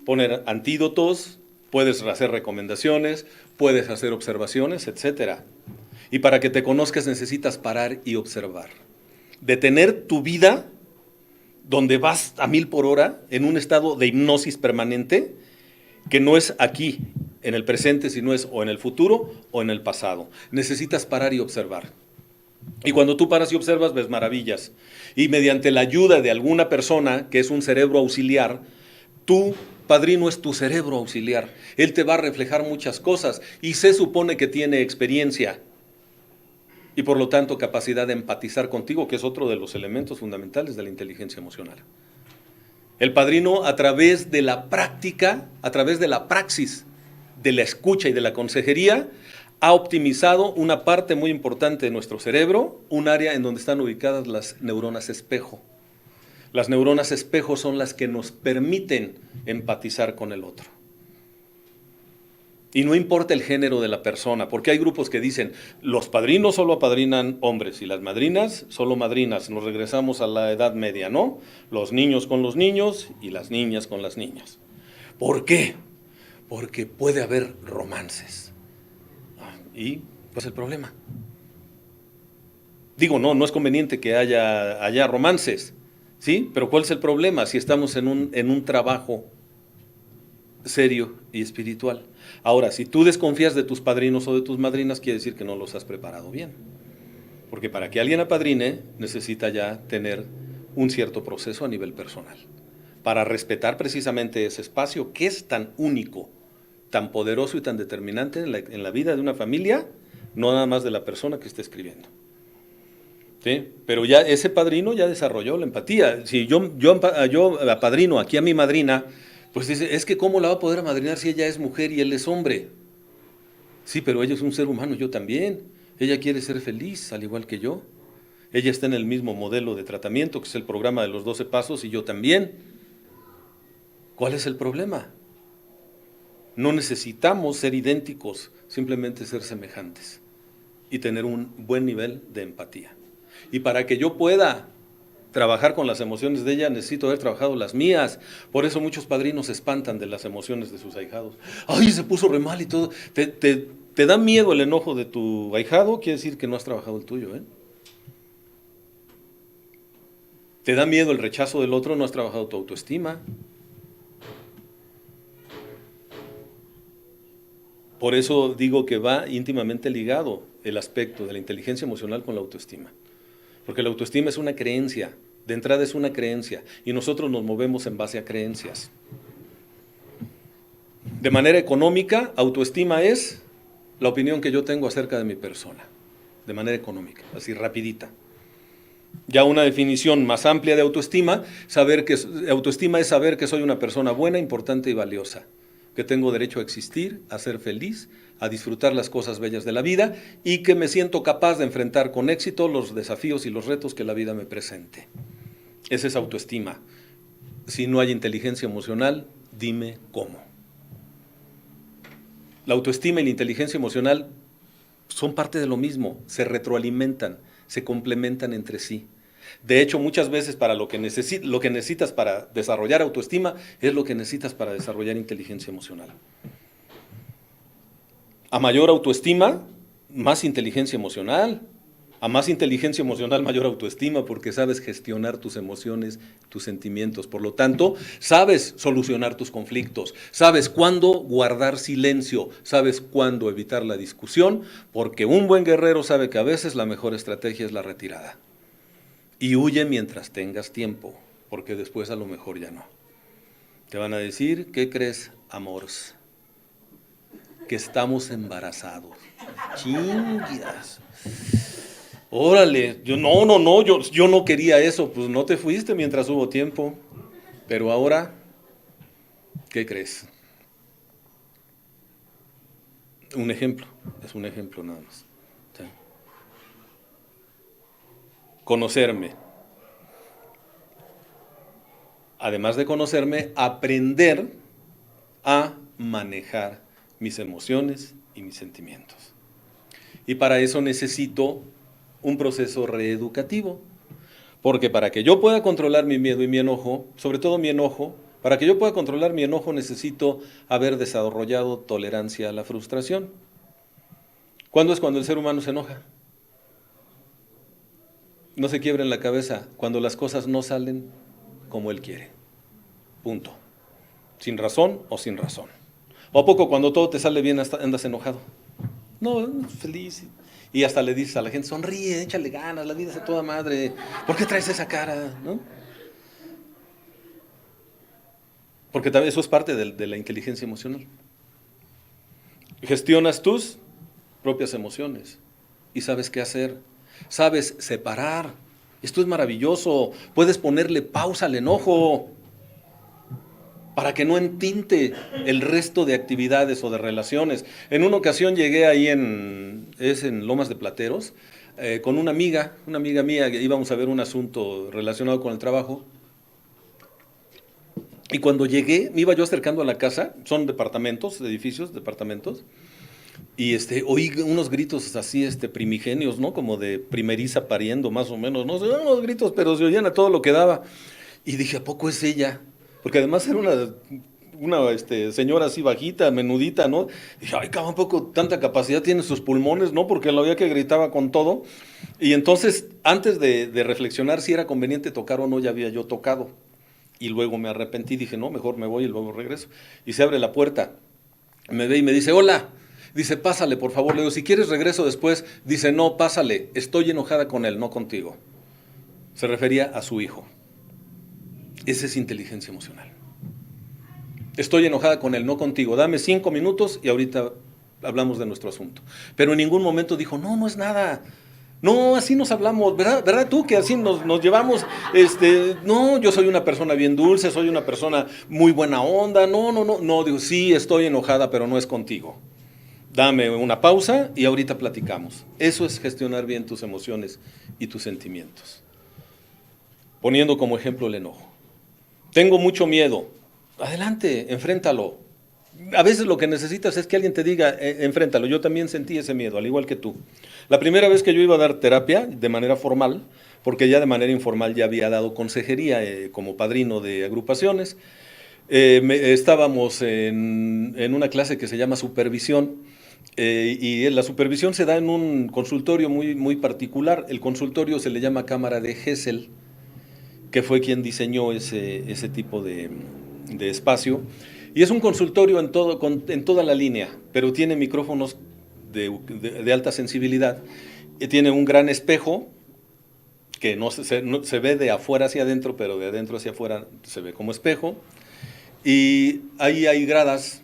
poner antídotos, puedes hacer recomendaciones, puedes hacer observaciones, etc. Y para que te conozcas necesitas parar y observar. Detener tu vida, donde vas a 1000 por hora, en un estado de hipnosis permanente, que no es aquí, en el presente, sino es o en el futuro o en el pasado. Necesitas parar y observar. Y cuando tú paras y observas, ves maravillas. Y mediante la ayuda de alguna persona, que es un cerebro auxiliar, tu padrino es tu cerebro auxiliar. Él te va a reflejar muchas cosas y se supone que tiene experiencia y por lo tanto capacidad de empatizar contigo, que es otro de los elementos fundamentales de la inteligencia emocional. El padrino, a través de la práctica, a través de la praxis, de la escucha y de la consejería, ha optimizado una parte muy importante de nuestro cerebro, un área en donde están ubicadas las neuronas espejo. Las neuronas espejo son las que nos permiten empatizar con el otro. Y no importa el género de la persona, porque hay grupos que dicen, los padrinos solo apadrinan hombres y las madrinas solo madrinas. Nos regresamos a la Edad Media, ¿no? Los niños con los niños y las niñas con las niñas. ¿Por qué? Porque puede haber romances. Y pues el problema. Digo, no es conveniente que haya romances, ¿sí? Pero ¿cuál es el problema si estamos en un trabajo serio y espiritual? Ahora, si tú desconfías de tus padrinos o de tus madrinas, quiere decir que no los has preparado bien. Porque para que alguien apadrine, necesita ya tener un cierto proceso a nivel personal. Para respetar precisamente ese espacio que es tan único, tan poderoso y tan determinante en la vida de una familia, no nada más de la persona que está escribiendo. ¿Sí? Pero ya ese padrino ya desarrolló la empatía. Si yo apadrino aquí a mi madrina, pues dice, es que ¿cómo la va a poder amadrinar si ella es mujer y él es hombre? Sí, pero ella es un ser humano, yo también. Ella quiere ser feliz, al igual que yo. Ella está en el mismo modelo de tratamiento, que es el programa de los 12 pasos, y yo también. ¿Cuál es el problema? No necesitamos ser idénticos, simplemente ser semejantes y tener un buen nivel de empatía. Y para que yo pueda trabajar con las emociones de ella, necesito haber trabajado las mías. Por eso muchos padrinos se espantan de las emociones de sus ahijados. ¡Ay, se puso re mal y todo! ¿Te da miedo el enojo de tu ahijado? Quiere decir que no has trabajado el tuyo, ¿eh? ¿Te da miedo el rechazo del otro? No has trabajado tu autoestima. Por eso digo que va íntimamente ligado el aspecto de la inteligencia emocional con la autoestima. Porque la autoestima es una creencia, de entrada es una creencia, y nosotros nos movemos en base a creencias. De manera económica, autoestima es la opinión que yo tengo acerca de mi persona, de manera económica, así rapidita. Ya una definición más amplia de autoestima, autoestima es saber que soy una persona buena, importante y valiosa, que tengo derecho a existir, a ser feliz, a disfrutar las cosas bellas de la vida y que me siento capaz de enfrentar con éxito los desafíos y los retos que la vida me presente. Esa es autoestima. Si no hay inteligencia emocional, dime cómo. La autoestima y la inteligencia emocional son parte de lo mismo, se retroalimentan, se complementan entre sí. De hecho, muchas veces para lo que necesitas para desarrollar autoestima es lo que necesitas para desarrollar inteligencia emocional. A mayor autoestima, más inteligencia emocional. A más inteligencia emocional, mayor autoestima, porque sabes gestionar tus emociones, tus sentimientos. Por lo tanto, sabes solucionar tus conflictos, sabes cuándo guardar silencio, sabes cuándo evitar la discusión, porque un buen guerrero sabe que a veces la mejor estrategia es la retirada. Y huye mientras tengas tiempo, porque después a lo mejor ya no. Te van a decir, ¿qué crees, amores? Que estamos embarazados. Chingas. Órale, yo no quería eso. Pues no te fuiste mientras hubo tiempo. Pero ahora, ¿qué crees? Un ejemplo, es un ejemplo nada más. ¿Sí? Conocerme. Además de conocerme, aprender a manejar mis emociones y mis sentimientos. Y para eso necesito un proceso reeducativo, porque para que yo pueda controlar mi miedo y mi enojo, sobre todo mi enojo, para que yo pueda controlar mi enojo necesito haber desarrollado tolerancia a la frustración. ¿Cuándo es cuando el ser humano se enoja? No se quiebra en la cabeza, cuando las cosas no salen como él quiere. Punto. Sin razón o sin razón. ¿O a poco cuando todo te sale bien andas enojado? No, feliz. Y hasta le dices a la gente, sonríe, échale ganas, la vida es a toda madre. ¿Por qué traes esa cara? ¿No? Porque también eso es parte de la inteligencia emocional. Gestionas tus propias emociones y sabes qué hacer. Sabes separar. Esto es maravilloso. Puedes ponerle pausa al enojo para que no entinte el resto de actividades o de relaciones. En una ocasión llegué ahí en Lomas de Plateros, con una amiga mía, que íbamos a ver un asunto relacionado con el trabajo, Y cuando llegué, me iba yo acercando a la casa, son departamentos, edificios, departamentos, y oí unos gritos así, primigenios, ¿no? Como de primeriza pariendo, más o menos, no sé, unos gritos, pero se oían a todo lo que daba. Y dije, ¿a poco es ella? Porque además era una señora así bajita, menudita, ¿no? Dije, ay, cabrón, poco tanta capacidad tiene sus pulmones, ¿no? Porque la veía que gritaba con todo. Y entonces, antes de reflexionar si era conveniente tocar o no, ya había yo tocado. Y luego me arrepentí, dije, no, mejor me voy y luego regreso. Y se abre la puerta, me ve y me dice, hola. Dice, pásale, por favor. Le digo, si quieres regreso después. Dice, no, pásale, estoy enojada con él, no contigo. Se refería a su hijo. Esa es inteligencia emocional. Estoy enojada con él, no contigo. Dame 5 minutos y ahorita hablamos de nuestro asunto. Pero en ningún momento dijo, no, no es nada. No, así nos hablamos, ¿verdad tú que así nos llevamos? No, yo soy una persona bien dulce, soy una persona muy buena onda. No, digo, sí, estoy enojada, pero no es contigo. Dame una pausa y ahorita platicamos. Eso es gestionar bien tus emociones y tus sentimientos. Poniendo como ejemplo el enojo. Tengo mucho miedo. Adelante, enfréntalo. A veces lo que necesitas es que alguien te diga, enfréntalo. Yo también sentí ese miedo, al igual que tú. La primera vez que yo iba a dar terapia de manera formal, porque ya de manera informal ya había dado consejería como padrino de agrupaciones, estábamos en una clase que se llama supervisión, y la supervisión se da en un consultorio muy, muy particular. El consultorio se le llama Cámara de Gesell, que fue quien diseñó ese tipo de espacio. Y es un consultorio en toda la línea, pero tiene micrófonos de alta sensibilidad. Y tiene un gran espejo que no se ve de afuera hacia adentro, pero de adentro hacia afuera se ve como espejo. Y ahí hay gradas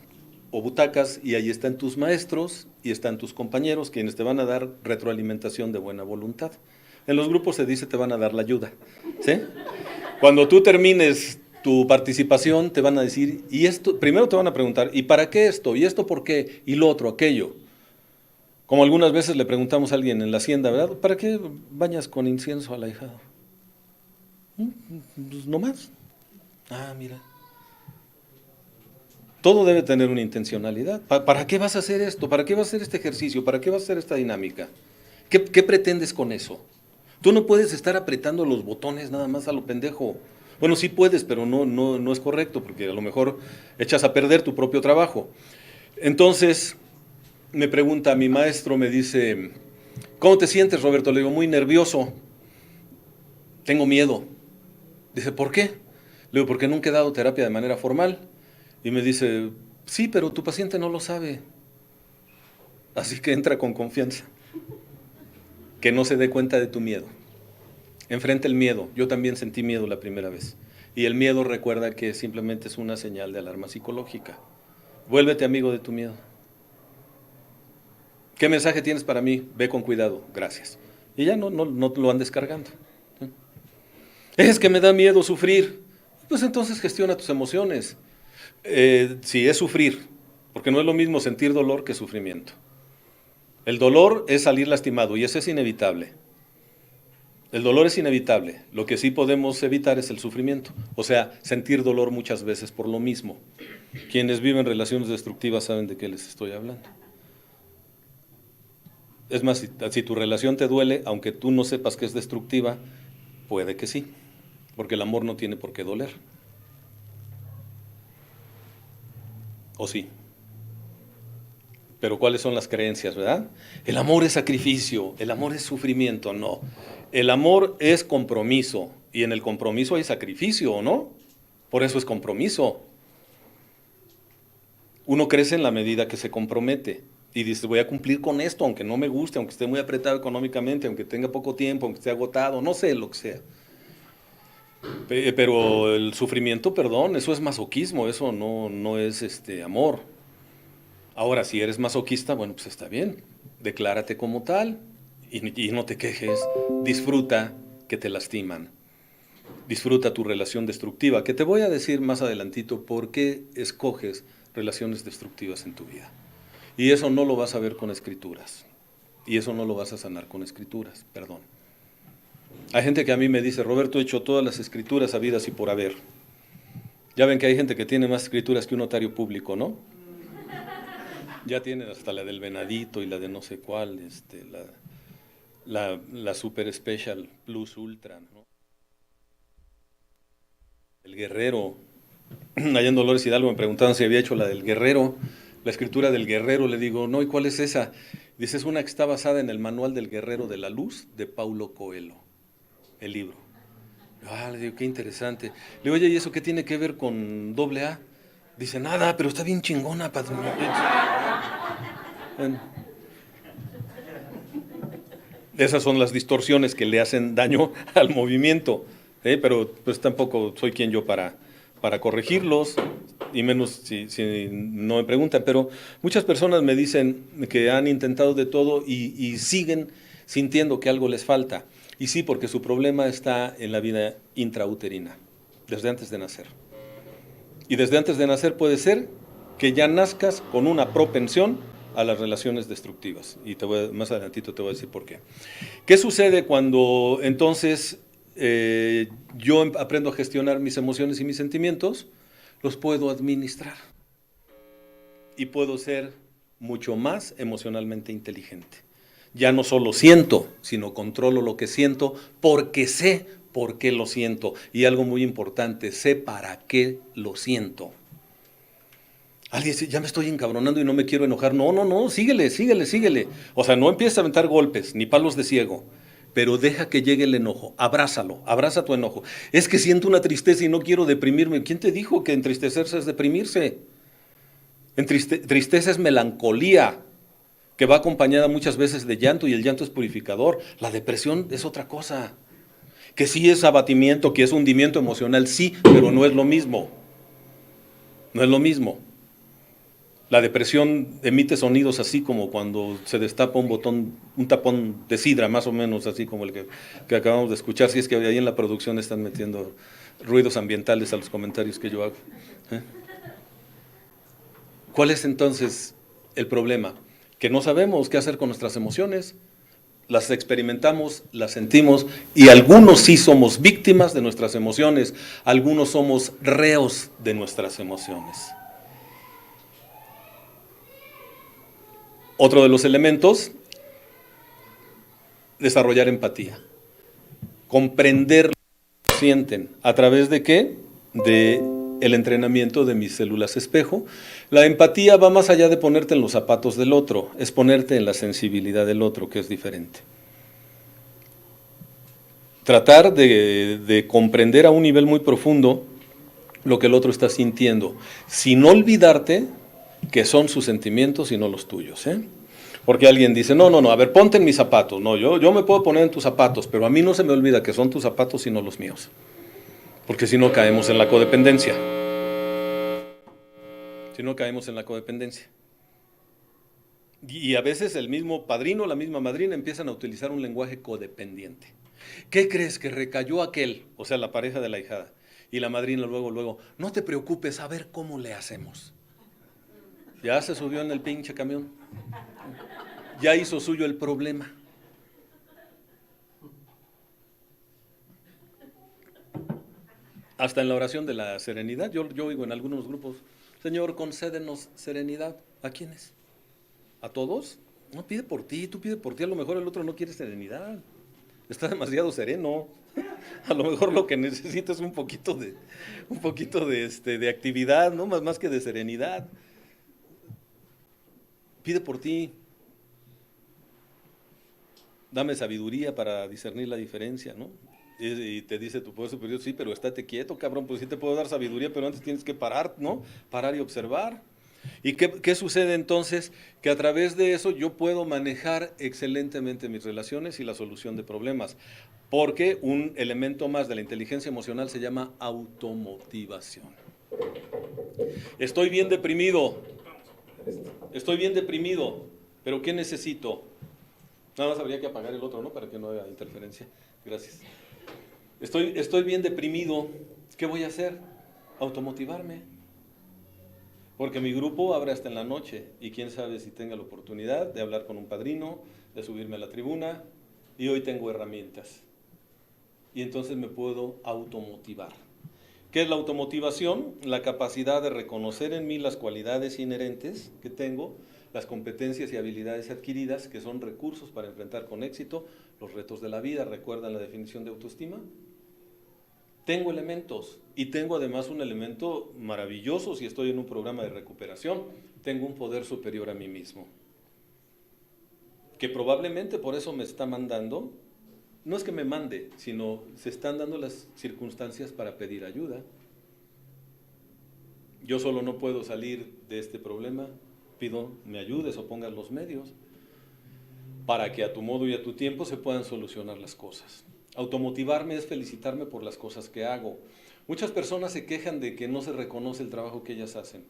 o butacas y ahí están tus maestros y están tus compañeros, quienes te van a dar retroalimentación de buena voluntad. En los grupos se dice te van a dar la ayuda, ¿sí? Cuando tú termines tu participación te van a decir, y esto, primero te van a preguntar, ¿y para qué esto? ¿Y esto por qué? ¿Y lo otro, aquello? Como algunas veces le preguntamos a alguien en la hacienda, ¿verdad? ¿Para qué bañas con incienso al ahijado? Pues no más. Ah, mira. Todo debe tener una intencionalidad. ¿Para qué vas a hacer esto? ¿Para qué vas a hacer este ejercicio? ¿Para qué vas a hacer esta dinámica? ¿Qué pretendes con eso? Tú no puedes estar apretando los botones nada más a lo pendejo. Bueno, sí puedes, pero no es correcto, porque a lo mejor echas a perder tu propio trabajo. Entonces, me pregunta mi maestro, me dice, ¿cómo te sientes, Roberto? Le digo, muy nervioso, tengo miedo. Dice, ¿por qué? Le digo, porque nunca he dado terapia de manera formal. Y me dice, sí, pero tu paciente no lo sabe. Así que entra con confianza. Que no se dé cuenta de tu miedo. Enfrenta el miedo. Yo también sentí miedo la primera vez. Y el miedo, recuerda que simplemente es una señal de alarma psicológica. Vuélvete amigo de tu miedo. ¿Qué mensaje tienes para mí? Ve con cuidado. Gracias. Y ya no lo andes cargando. Es que me da miedo sufrir. Pues entonces gestiona tus emociones. Si es sufrir, porque no es lo mismo sentir dolor que sufrimiento. El dolor es salir lastimado y eso es inevitable. El dolor es inevitable. Lo que sí podemos evitar es el sufrimiento. O sea, sentir dolor muchas veces por lo mismo. Quienes viven relaciones destructivas saben de qué les estoy hablando. Es más, si tu relación te duele, aunque tú no sepas que es destructiva, puede que sí, porque el amor no tiene por qué doler. ¿O sí? Pero ¿cuáles son las creencias, verdad? El amor es sacrificio, el amor es sufrimiento, no. El amor es compromiso, y en el compromiso hay sacrificio, ¿no? Por eso es compromiso. Uno crece en la medida que se compromete, y dice, voy a cumplir con esto, aunque no me guste, aunque esté muy apretado económicamente, aunque tenga poco tiempo, aunque esté agotado, no sé, lo que sea. Pero el sufrimiento, perdón, eso es masoquismo, eso no es amor. Ahora, si eres masoquista, bueno, pues está bien, declárate como tal y no te quejes, disfruta que te lastiman, disfruta tu relación destructiva, que te voy a decir más adelantito por qué escoges relaciones destructivas en tu vida. Y eso no lo vas a ver con escrituras, y eso no lo vas a sanar con escrituras, perdón. Hay gente que a mí me dice, Roberto, he hecho todas las escrituras habidas y por haber. Ya ven que hay gente que tiene más escrituras que un notario público, ¿no? Ya tienen hasta la del venadito y la de no sé cuál, la Super Special Plus Ultra, ¿no? El Guerrero. Allá en Dolores Hidalgo me preguntaban si había hecho la del Guerrero, la escritura del Guerrero. Le digo, no, ¿y cuál es esa? Dice, es una que está basada en el Manual del Guerrero de la Luz de Paulo Coelho, el libro. Ah, le digo, qué interesante. Le digo, oye, ¿y eso qué tiene que ver con doble A? Dice, nada, pero está bien chingona, padre. Bueno, esas son las distorsiones que le hacen daño al movimiento, pero pues tampoco soy quien yo para corregirlos, y menos si no me preguntan, pero muchas personas me dicen que han intentado de todo y siguen sintiendo que algo les falta. Y sí, porque su problema está en la vida intrauterina, desde antes de nacer. Y desde antes de nacer puede ser que ya nazcas con una propensión a las relaciones destructivas. Y más adelantito te voy a decir por qué. ¿Qué sucede cuando entonces yo aprendo a gestionar mis emociones y mis sentimientos? Los puedo administrar. Y puedo ser mucho más emocionalmente inteligente. Ya no solo siento, sino controlo lo que siento porque sé por qué lo siento. Y algo muy importante, sé para qué lo siento. Alguien dice, ya me estoy encabronando y no me quiero enojar. No, no, no, síguele, síguele, síguele. O sea, no empieces a aventar golpes, ni palos de ciego, pero deja que llegue el enojo, abrázalo, abraza tu enojo. Es que siento una tristeza y no quiero deprimirme. ¿Quién te dijo que entristecerse es deprimirse? Tristeza es melancolía, que va acompañada muchas veces de llanto, y el llanto es purificador. La depresión es otra cosa. Que sí es abatimiento, que es hundimiento emocional, sí, pero no es lo mismo. No es lo mismo. La depresión emite sonidos así como cuando se destapa un tapón de sidra, más o menos así como el que acabamos de escuchar, si es que ahí en la producción están metiendo ruidos ambientales a los comentarios que yo hago. ¿Cuál es entonces el problema? Que no sabemos qué hacer con nuestras emociones, las experimentamos, las sentimos, y algunos sí somos víctimas de nuestras emociones, algunos somos reos de nuestras emociones. Otro de los elementos, desarrollar empatía. Comprender lo que sienten. ¿A través de qué? De el entrenamiento de mis células espejo. La empatía va más allá de ponerte en los zapatos del otro, es ponerte en la sensibilidad del otro, que es diferente. Tratar de comprender a un nivel muy profundo lo que el otro está sintiendo, sin olvidarte que son sus sentimientos y no los tuyos, ¿eh? Porque alguien dice, no, no, no, a ver, ponte en mis zapatos. No, yo me puedo poner en tus zapatos, pero a mí no se me olvida que son tus zapatos y no los míos. Porque si no caemos en la codependencia. Si no caemos en la codependencia. Y a veces el mismo padrino, la misma madrina empiezan a utilizar un lenguaje codependiente. ¿Qué crees? Que recayó aquel, o sea, la pareja de la hijada. Y la madrina luego, no te preocupes, a ver cómo le hacemos. Ya se subió en el pinche camión. Ya hizo suyo el problema. Hasta en la oración de la serenidad, yo oigo en algunos grupos, Señor, concédenos serenidad. ¿A quiénes? ¿A todos? No, pide por ti, tú pide por ti, a lo mejor el otro no quiere serenidad. Está demasiado sereno. A lo mejor lo que necesita es un poquito de actividad, ¿no? Más que de serenidad. Pide por ti. Dame sabiduría para discernir la diferencia, ¿no? Y te dice tu poder superior, sí, pero estate quieto, cabrón, pues sí te puedo dar sabiduría, pero antes tienes que parar, ¿no? Parar y observar. ¿Y qué sucede entonces? Que a través de eso yo puedo manejar excelentemente mis relaciones y la solución de problemas. Porque un elemento más de la inteligencia emocional se llama automotivación. Estoy bien deprimido, pero ¿qué necesito? Nada más habría que apagar el otro, ¿no? Para que no haya interferencia. Gracias. Estoy bien deprimido, ¿qué voy a hacer? Automotivarme. Porque mi grupo abre hasta en la noche y quién sabe si tenga la oportunidad de hablar con un padrino, de subirme a la tribuna, y hoy tengo herramientas. Y entonces me puedo automotivar. ¿Qué es la automotivación? La capacidad de reconocer en mí las cualidades inherentes que tengo, las competencias y habilidades adquiridas, que son recursos para enfrentar con éxito los retos de la vida. ¿Recuerdan la definición de autoestima? Tengo elementos y tengo además un elemento maravilloso si estoy en un programa de recuperación. Tengo un poder superior a mí mismo, que probablemente por eso me está mandando. No es que me mande, sino se están dando las circunstancias para pedir ayuda. Yo solo no puedo salir de este problema, pido me ayudes o pongas los medios para que a tu modo y a tu tiempo se puedan solucionar las cosas. Automotivarme es felicitarme por las cosas que hago. Muchas personas se quejan de que no se reconoce el trabajo que ellas hacen.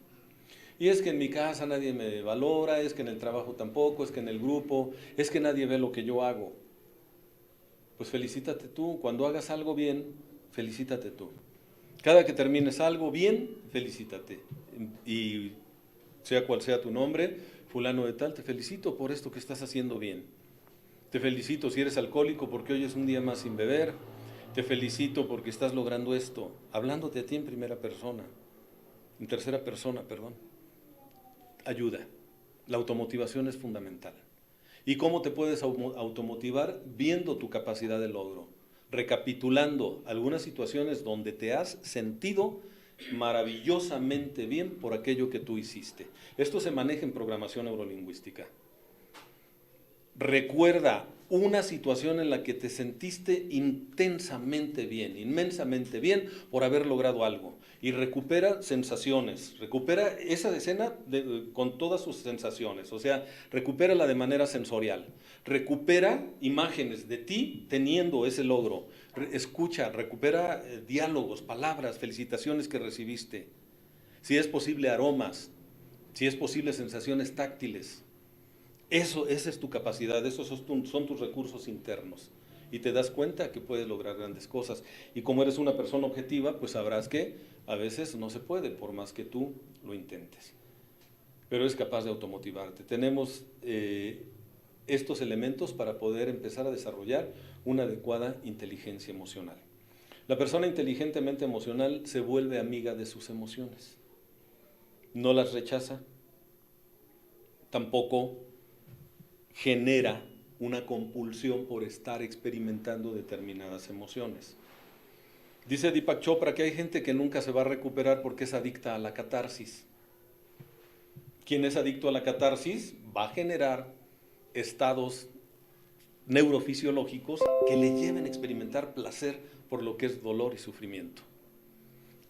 Y es que en mi casa nadie me valora, es que en el trabajo tampoco, es que en el grupo, es que nadie ve lo que yo hago. Pues felicítate tú. Cuando hagas algo bien, felicítate tú. Cada que termines algo bien, felicítate. Y sea cual sea tu nombre, fulano de tal, te felicito por esto que estás haciendo bien. Te felicito si eres alcohólico porque hoy es un día más sin beber. Te felicito porque estás logrando esto, hablándote a ti en primera persona, en tercera persona, perdón. Ayuda. La automotivación es fundamental. ¿Y cómo te puedes automotivar? Viendo tu capacidad de logro, recapitulando algunas situaciones donde te has sentido maravillosamente bien por aquello que tú hiciste. Esto se maneja en programación neurolingüística. Recuerda una situación en la que te sentiste intensamente bien, inmensamente bien por haber logrado algo. Y recupera sensaciones, recupera esa escena con todas sus sensaciones, o sea, recupérala de manera sensorial. Recupera imágenes de ti teniendo ese logro. Escucha, recupera diálogos, palabras, felicitaciones que recibiste. Si es posible, aromas, si es posible, sensaciones táctiles. Esa es tu capacidad, esos son tus recursos internos. Y te das cuenta que puedes lograr grandes cosas. Y como eres una persona objetiva, pues sabrás que a veces no se puede, por más que tú lo intentes. Pero eres capaz de automotivarte. Tenemos estos elementos para poder empezar a desarrollar una adecuada inteligencia emocional. La persona inteligentemente emocional se vuelve amiga de sus emociones. No las rechaza, tampoco genera una compulsión por estar experimentando determinadas emociones. Dice Deepak Chopra que hay gente que nunca se va a recuperar porque es adicta a la catarsis. Quien es adicto a la catarsis va a generar estados neurofisiológicos que le lleven a experimentar placer por lo que es dolor y sufrimiento.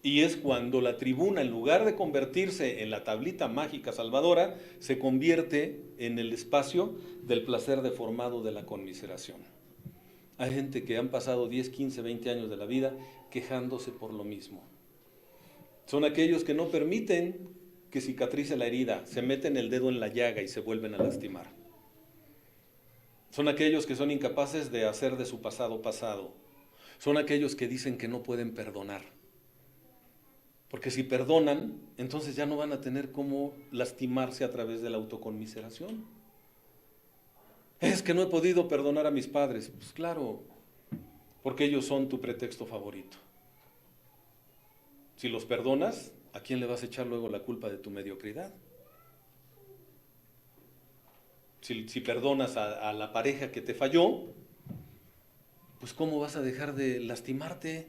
Y es cuando la tribuna, en lugar de convertirse en la tablita mágica salvadora, se convierte en el espacio del placer deformado de la conmiseración. Hay gente que han pasado 10, 15, 20 años de la vida quejándose por lo mismo. Son aquellos que no permiten que cicatrice la herida, se meten el dedo en la llaga y se vuelven a lastimar. Son aquellos que son incapaces de hacer de su pasado pasado. Son aquellos que dicen que no pueden perdonar. Porque si perdonan, entonces ya no van a tener cómo lastimarse a través de la autoconmiseración. Es que no he podido perdonar a mis padres. Pues claro, porque ellos son tu pretexto favorito. Si los perdonas, ¿a quién le vas a echar luego la culpa de tu mediocridad? Si perdonas a la pareja que te falló, pues ¿cómo vas a dejar de lastimarte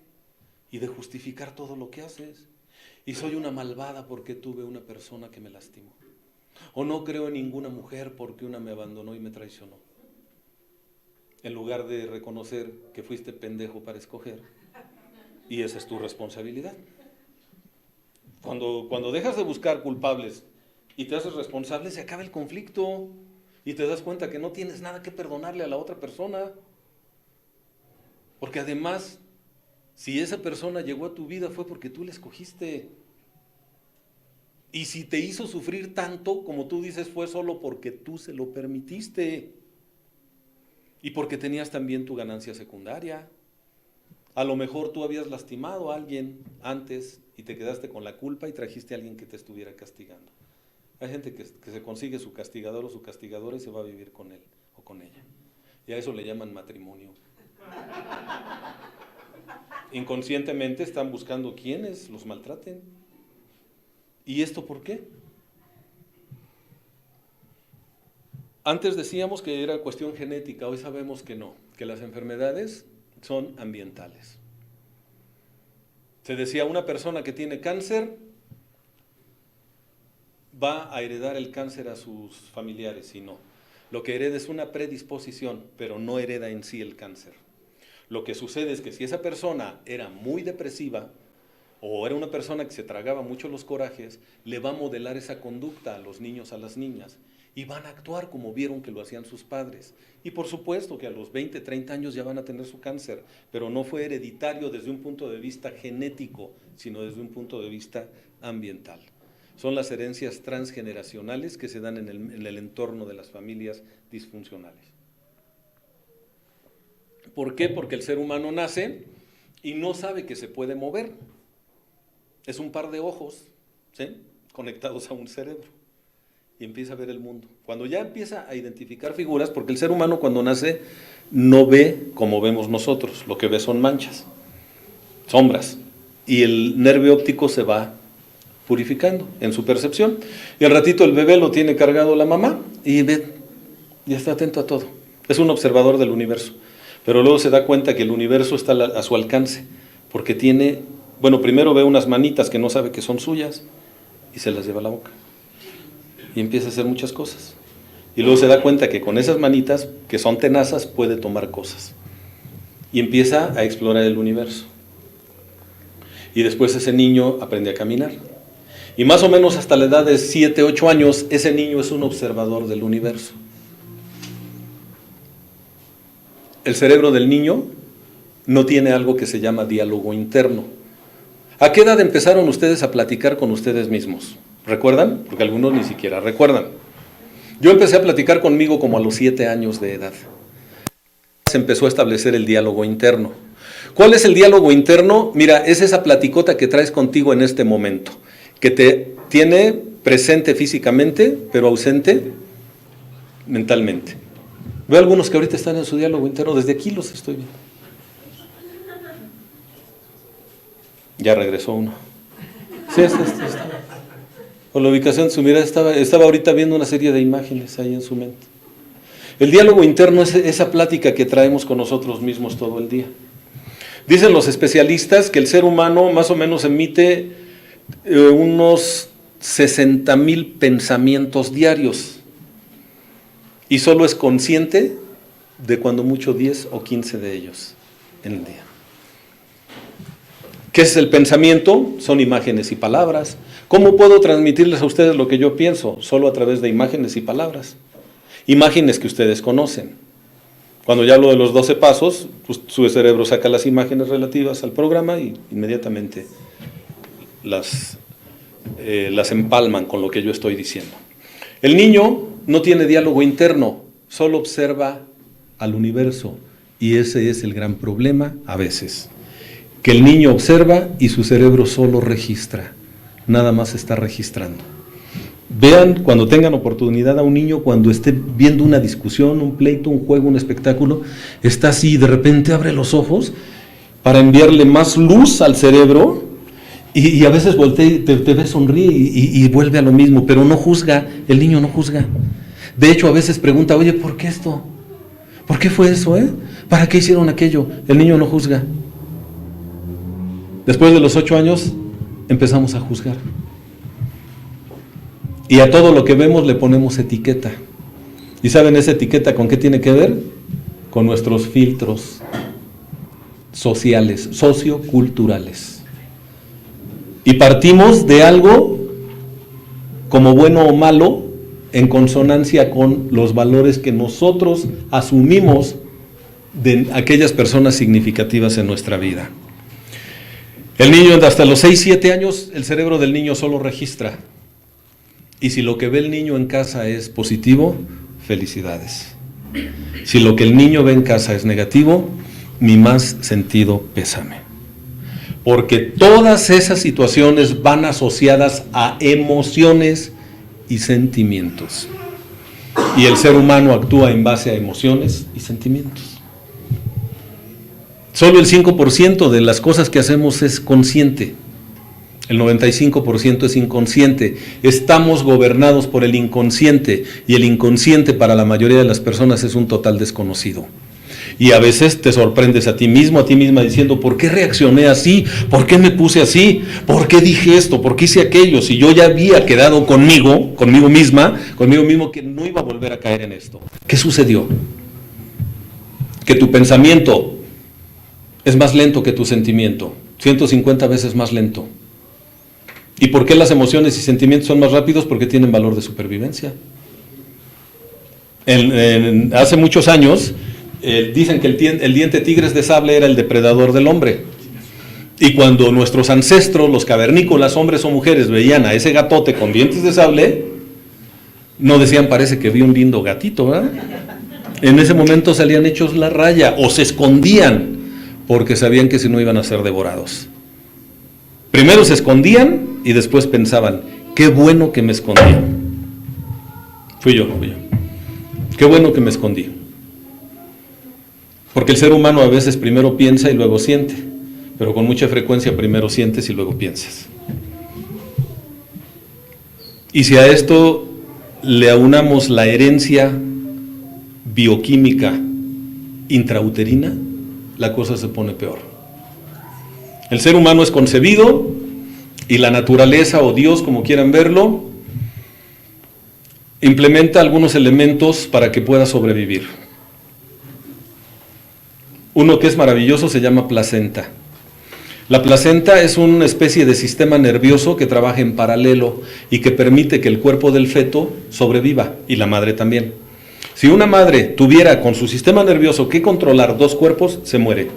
y de justificar todo lo que haces? Y soy una malvada porque tuve una persona que me lastimó. O no creo en ninguna mujer porque una me abandonó y me traicionó. En lugar de reconocer que fuiste pendejo para escoger. Y esa es tu responsabilidad. Cuando dejas de buscar culpables y te haces responsable, se acaba el conflicto. Y te das cuenta que no tienes nada que perdonarle a la otra persona. Porque además, si esa persona llegó a tu vida fue porque tú la escogiste. Y si te hizo sufrir tanto, como tú dices, fue solo porque tú se lo permitiste. Y porque tenías también tu ganancia secundaria. A lo mejor tú habías lastimado a alguien antes y te quedaste con la culpa y trajiste a alguien que te estuviera castigando. Hay gente que se consigue su castigador o su castigadora y se va a vivir con él o con ella. Y a eso le llaman matrimonio. inconscientemente están buscando quienes los maltraten. ¿Y esto por qué? Antes decíamos que era cuestión genética, hoy sabemos que no, que las enfermedades son ambientales. Se decía, una persona que tiene cáncer va a heredar el cáncer a sus familiares, y no. Lo que hereda es una predisposición, pero no hereda en sí el cáncer. Lo que sucede es que si esa persona era muy depresiva, o era una persona que se tragaba mucho los corajes, le va a modelar esa conducta a los niños, a las niñas, y van a actuar como vieron que lo hacían sus padres. Y por supuesto que a los 20, 30 años ya van a tener su cáncer, pero no fue hereditario desde un punto de vista genético, sino desde un punto de vista ambiental. Son las herencias transgeneracionales que se dan en el entorno de las familias disfuncionales. ¿Por qué? Porque el ser humano nace y no sabe que se puede mover. Es un par de ojos, ¿sí?, conectados a un cerebro, y empieza a ver el mundo. Cuando ya empieza a identificar figuras, porque el ser humano cuando nace no ve como vemos nosotros, lo que ve son manchas, sombras, y el nervio óptico se va purificando en su percepción, y al ratito el bebé lo tiene cargado la mamá y ve, ya está atento a todo, es un observador del universo, pero luego se da cuenta que el universo está a su alcance, porque tiene, bueno, primero ve unas manitas que no sabe que son suyas y se las lleva a la boca y empieza a hacer muchas cosas, y luego se da cuenta que con esas manitas que son tenazas puede tomar cosas y empieza a explorar el universo, y después ese niño aprende a caminar. Y más o menos hasta la edad de 7, 8 años, ese niño es un observador del universo. El cerebro del niño no tiene algo que se llama diálogo interno. ¿A qué edad empezaron ustedes a platicar con ustedes mismos? ¿Recuerdan? Porque algunos ni siquiera recuerdan. Yo empecé a platicar conmigo como a los 7 años de edad. Se empezó a establecer el diálogo interno. ¿Cuál es el diálogo interno? Mira, es esa platicota que traes contigo en este momento, que te tiene presente físicamente, pero ausente mentalmente. Veo algunos que ahorita están en su diálogo interno, desde aquí los estoy viendo. Ya regresó uno. Sí, está. Con la ubicación de su mirada estaba ahorita viendo una serie de imágenes ahí en su mente. El diálogo interno es esa plática que traemos con nosotros mismos todo el día. Dicen los especialistas que el ser humano más o menos emite unos 60,000 pensamientos diarios y solo es consciente de cuando mucho 10 o 15 de ellos en el día. ¿Qué es el pensamiento? Son imágenes y palabras. ¿Cómo puedo transmitirles a ustedes lo que yo pienso? Solo a través de imágenes y palabras. Imágenes que ustedes conocen. Cuando ya hablo de los 12 pasos, pues su cerebro saca las imágenes relativas al programa y inmediatamente las empalman con lo que yo estoy diciendo. El niño no tiene diálogo interno, solo observa al universo, y ese es el gran problema a veces, que el niño observa y su cerebro solo registra, nada más está registrando. Vean cuando tengan oportunidad a un niño cuando esté viendo una discusión, un pleito, un juego, un espectáculo, está así y de repente abre los ojos para enviarle más luz al cerebro y a veces voltea y te ve, sonríe y vuelve a lo mismo, pero no juzga, el niño no juzga. De hecho a veces pregunta, oye, ¿por qué esto? ¿Por qué fue eso? ¿Para qué hicieron aquello? El niño no juzga. Después de los 8 años empezamos a juzgar. Y a todo lo que vemos le ponemos etiqueta. ¿Y saben esa etiqueta con qué tiene que ver? Con nuestros filtros sociales, socioculturales. Y partimos de algo como bueno o malo en consonancia con los valores que nosotros asumimos de aquellas personas significativas en nuestra vida. El niño hasta los 6, 7 años, el cerebro del niño solo registra. Y si lo que ve el niño en casa es positivo, felicidades. Si lo que el niño ve en casa es negativo, mi más sentido pésame. Porque todas esas situaciones van asociadas a emociones y sentimientos. Y el ser humano actúa en base a emociones y sentimientos. Solo el 5% de las cosas que hacemos es consciente. El 95% es inconsciente. Estamos gobernados por el inconsciente, y el inconsciente para la mayoría de las personas es un total desconocido. Y a veces te sorprendes a ti mismo, a ti misma, diciendo, ¿por qué reaccioné así? ¿Por qué me puse así? ¿Por qué dije esto? ¿Por qué hice aquello? Si yo ya había quedado conmigo mismo, que no iba a volver a caer en esto. ¿Qué sucedió? Que tu pensamiento es más lento que tu sentimiento, 150 veces más lento. ¿Y por qué las emociones y sentimientos son más rápidos? Porque tienen valor de supervivencia. Hace muchos años, dicen que el diente tigres de sable era el depredador del hombre. Y cuando nuestros ancestros, los cavernícolas, hombres o mujeres, veían a ese gatote con dientes de sable, no decían, parece que vi un lindo gatito, ¿verdad? En ese momento salían hechos la raya, o se escondían, porque sabían que si no iban a ser devorados. Primero se escondían y después pensaban, qué bueno que me escondí. Fui yo. Qué bueno que me escondí. Porque el ser humano a veces primero piensa y luego siente, pero con mucha frecuencia primero sientes y luego piensas. Y si a esto le aunamos la herencia bioquímica intrauterina, la cosa se pone peor. El ser humano es concebido y la naturaleza, o Dios, como quieran verlo, implementa algunos elementos para que pueda sobrevivir. Uno que es maravilloso se llama placenta. La placenta es una especie de sistema nervioso que trabaja en paralelo y que permite que el cuerpo del feto sobreviva, y la madre también. Si una madre tuviera con su sistema nervioso que controlar dos cuerpos, se muere.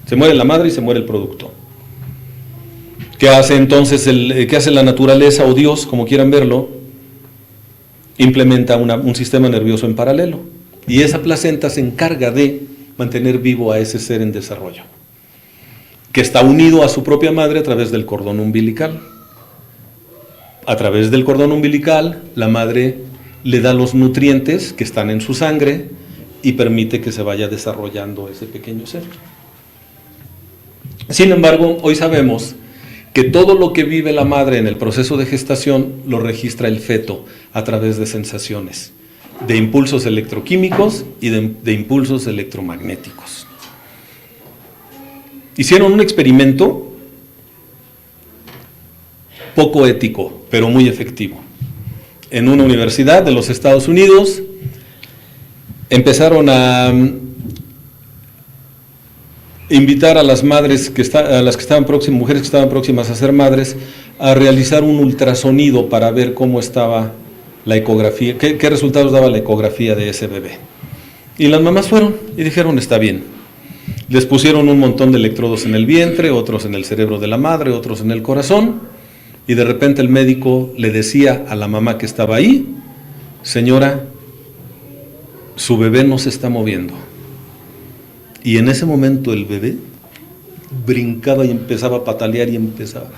Se muere la madre y se muere el producto. ¿Qué hace entonces qué hace la naturaleza, o Dios, como quieran verlo? Implementa un sistema nervioso en paralelo. Y esa placenta se encarga de mantener vivo a ese ser en desarrollo, que está unido a su propia madre a través del cordón umbilical. A través del cordón umbilical, la madre le da los nutrientes que están en su sangre y permite que se vaya desarrollando ese pequeño ser. Sin embargo, hoy sabemos que todo lo que vive la madre en el proceso de gestación lo registra el feto a través de sensaciones, de impulsos electroquímicos y de impulsos electromagnéticos. Hicieron un experimento poco ético, pero muy efectivo. En una universidad de los Estados Unidos empezaron a invitar a las madres mujeres que estaban próximas a ser madres, a realizar un ultrasonido para ver cómo estaba la ecografía, qué resultados daba la ecografía de ese bebé. Y las mamás fueron y dijeron, está bien. Les pusieron un montón de electrodos en el vientre, otros en el cerebro de la madre, otros en el corazón, y de repente el médico le decía a la mamá que estaba ahí, señora, su bebé no se está moviendo. Y en ese momento el bebé brincaba y empezaba a patalear y empezaba.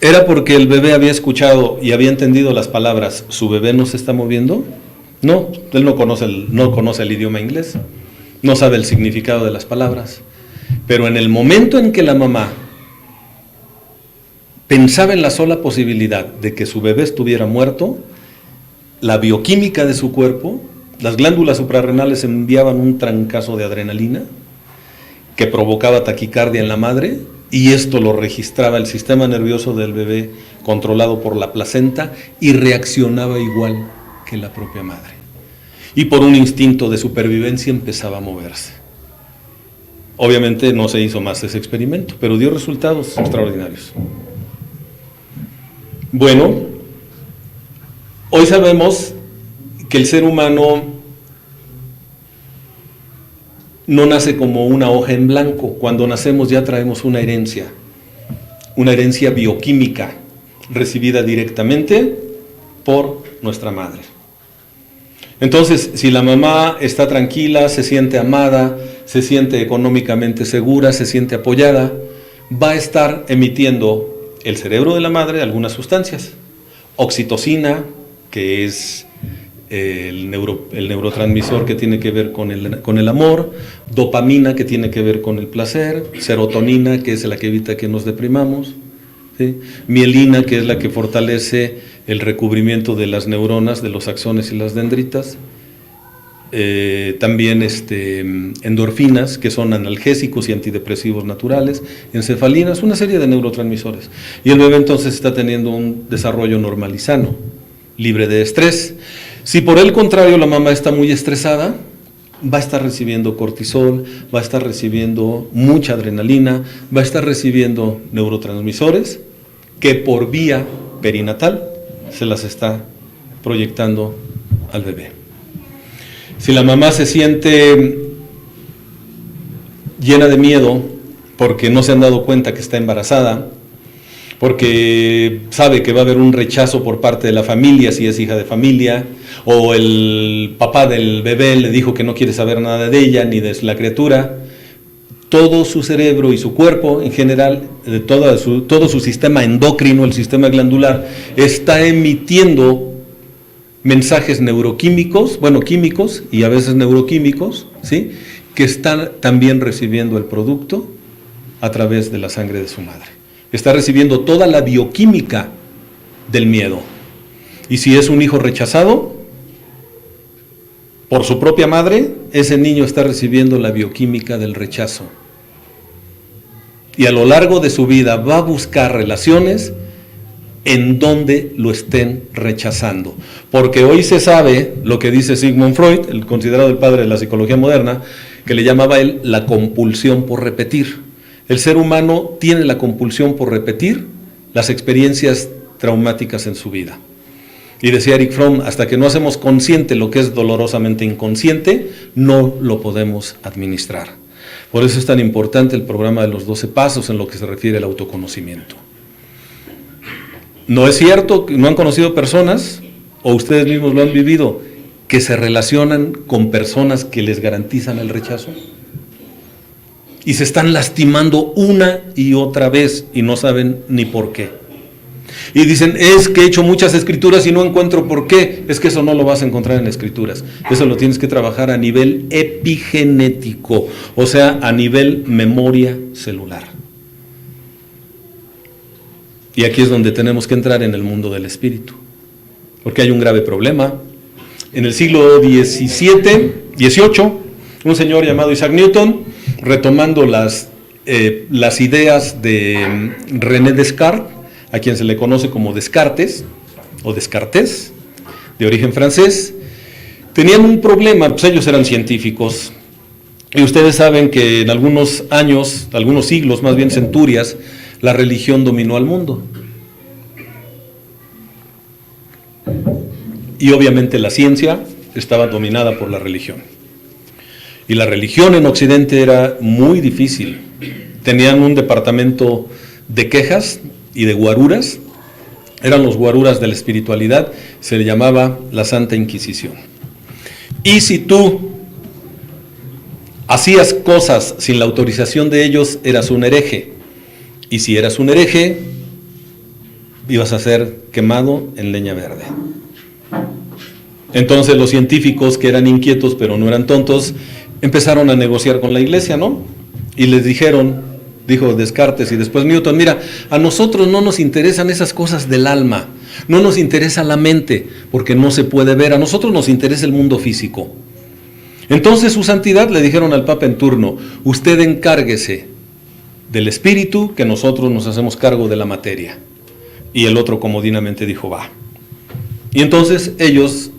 ¿Era porque el bebé había escuchado y había entendido las palabras, su bebé no se está moviendo? No, él no conoce el idioma inglés, no sabe el significado de las palabras. Pero en el momento en que la mamá pensaba en la sola posibilidad de que su bebé estuviera muerto, la bioquímica de su cuerpo, las glándulas suprarrenales enviaban un trancazo de adrenalina que provocaba taquicardia en la madre, y esto lo registraba el sistema nervioso del bebé controlado por la placenta y reaccionaba igual que la propia madre. Y por un instinto de supervivencia empezaba a moverse. Obviamente no se hizo más ese experimento, pero dio resultados extraordinarios. Bueno, hoy sabemos que el ser humano no nace como una hoja en blanco. Cuando nacemos ya traemos una herencia bioquímica recibida directamente por nuestra madre. Entonces, si la mamá está tranquila, se siente amada, se siente económicamente segura, se siente apoyada, va a estar emitiendo el cerebro de la madre algunas sustancias. Oxitocina, que es el neurotransmisor que tiene que ver con el amor, dopamina que tiene que ver con el placer, serotonina que es la que evita que nos deprimamos, ¿sí? Mielina que es la que fortalece el recubrimiento de las neuronas, de los axones y las dendritas, también endorfinas que son analgésicos y antidepresivos naturales, encefalinas, una serie de neurotransmisores. Y el bebé entonces está teniendo un desarrollo normal y sano, libre de estrés. Si por el contrario la mamá está muy estresada, va a estar recibiendo cortisol, va a estar recibiendo mucha adrenalina, va a estar recibiendo neurotransmisores que por vía perinatal se las está proyectando al bebé. Si la mamá se siente llena de miedo porque no se han dado cuenta que está embarazada, porque sabe que va a haber un rechazo por parte de la familia si es hija de familia, o el papá del bebé le dijo que no quiere saber nada de ella ni de la criatura, todo su cerebro y su cuerpo en general, todo su sistema endocrino, el sistema glandular, está emitiendo mensajes neuroquímicos, químicos y a veces neuroquímicos, ¿sí?, que están también recibiendo el producto a través de la sangre de su madre. Está recibiendo toda la bioquímica del miedo. Y si es un hijo rechazado por su propia madre, ese niño está recibiendo la bioquímica del rechazo. Y a lo largo de su vida va a buscar relaciones en donde lo estén rechazando. Porque hoy se sabe lo que dice Sigmund Freud, el considerado el padre de la psicología moderna, que le llamaba él la compulsión por repetir. El ser humano tiene la compulsión por repetir las experiencias traumáticas en su vida. Y decía Erich Fromm, hasta que no hacemos consciente lo que es dolorosamente inconsciente, no lo podemos administrar. Por eso es tan importante el programa de los 12 pasos en lo que se refiere al autoconocimiento. ¿No es cierto que no han conocido personas, o ustedes mismos lo han vivido, que se relacionan con personas que les garantizan el rechazo? Y se están lastimando una y otra vez y no saben ni por qué. Y dicen, es que he hecho muchas escrituras y no encuentro por qué. Es que eso no lo vas a encontrar en escrituras. Eso lo tienes que trabajar a nivel epigenético, o sea, a nivel memoria celular. Y aquí es donde tenemos que entrar en el mundo del espíritu, porque hay un grave problema. En el siglo XVIII, un señor llamado Isaac Newton, retomando las ideas de René Descartes, a quien se le conoce como Descartes, o Descartes, de origen francés, tenían un problema, pues ellos eran científicos, y ustedes saben que en algunos años, algunos siglos, más bien centurias, la religión dominó al mundo. Y obviamente la ciencia estaba dominada por la religión. Y la religión en Occidente era muy difícil. Tenían un departamento de quejas y de guaruras. Eran los guaruras de la espiritualidad. Se le llamaba la Santa Inquisición. Y si tú hacías cosas sin la autorización de ellos, eras un hereje. Y si eras un hereje, ibas a ser quemado en leña verde. Entonces los científicos, que eran inquietos pero no eran tontos, empezaron a negociar con la iglesia, ¿no? Y les dijeron, dijo Descartes y después Newton, mira, a nosotros no nos interesan esas cosas del alma, no nos interesa la mente, porque no se puede ver, a nosotros nos interesa el mundo físico. Entonces su santidad le dijeron al Papa en turno, usted encárguese del espíritu, que nosotros nos hacemos cargo de la materia. Y el otro comodinamente dijo, va. Y entonces ellos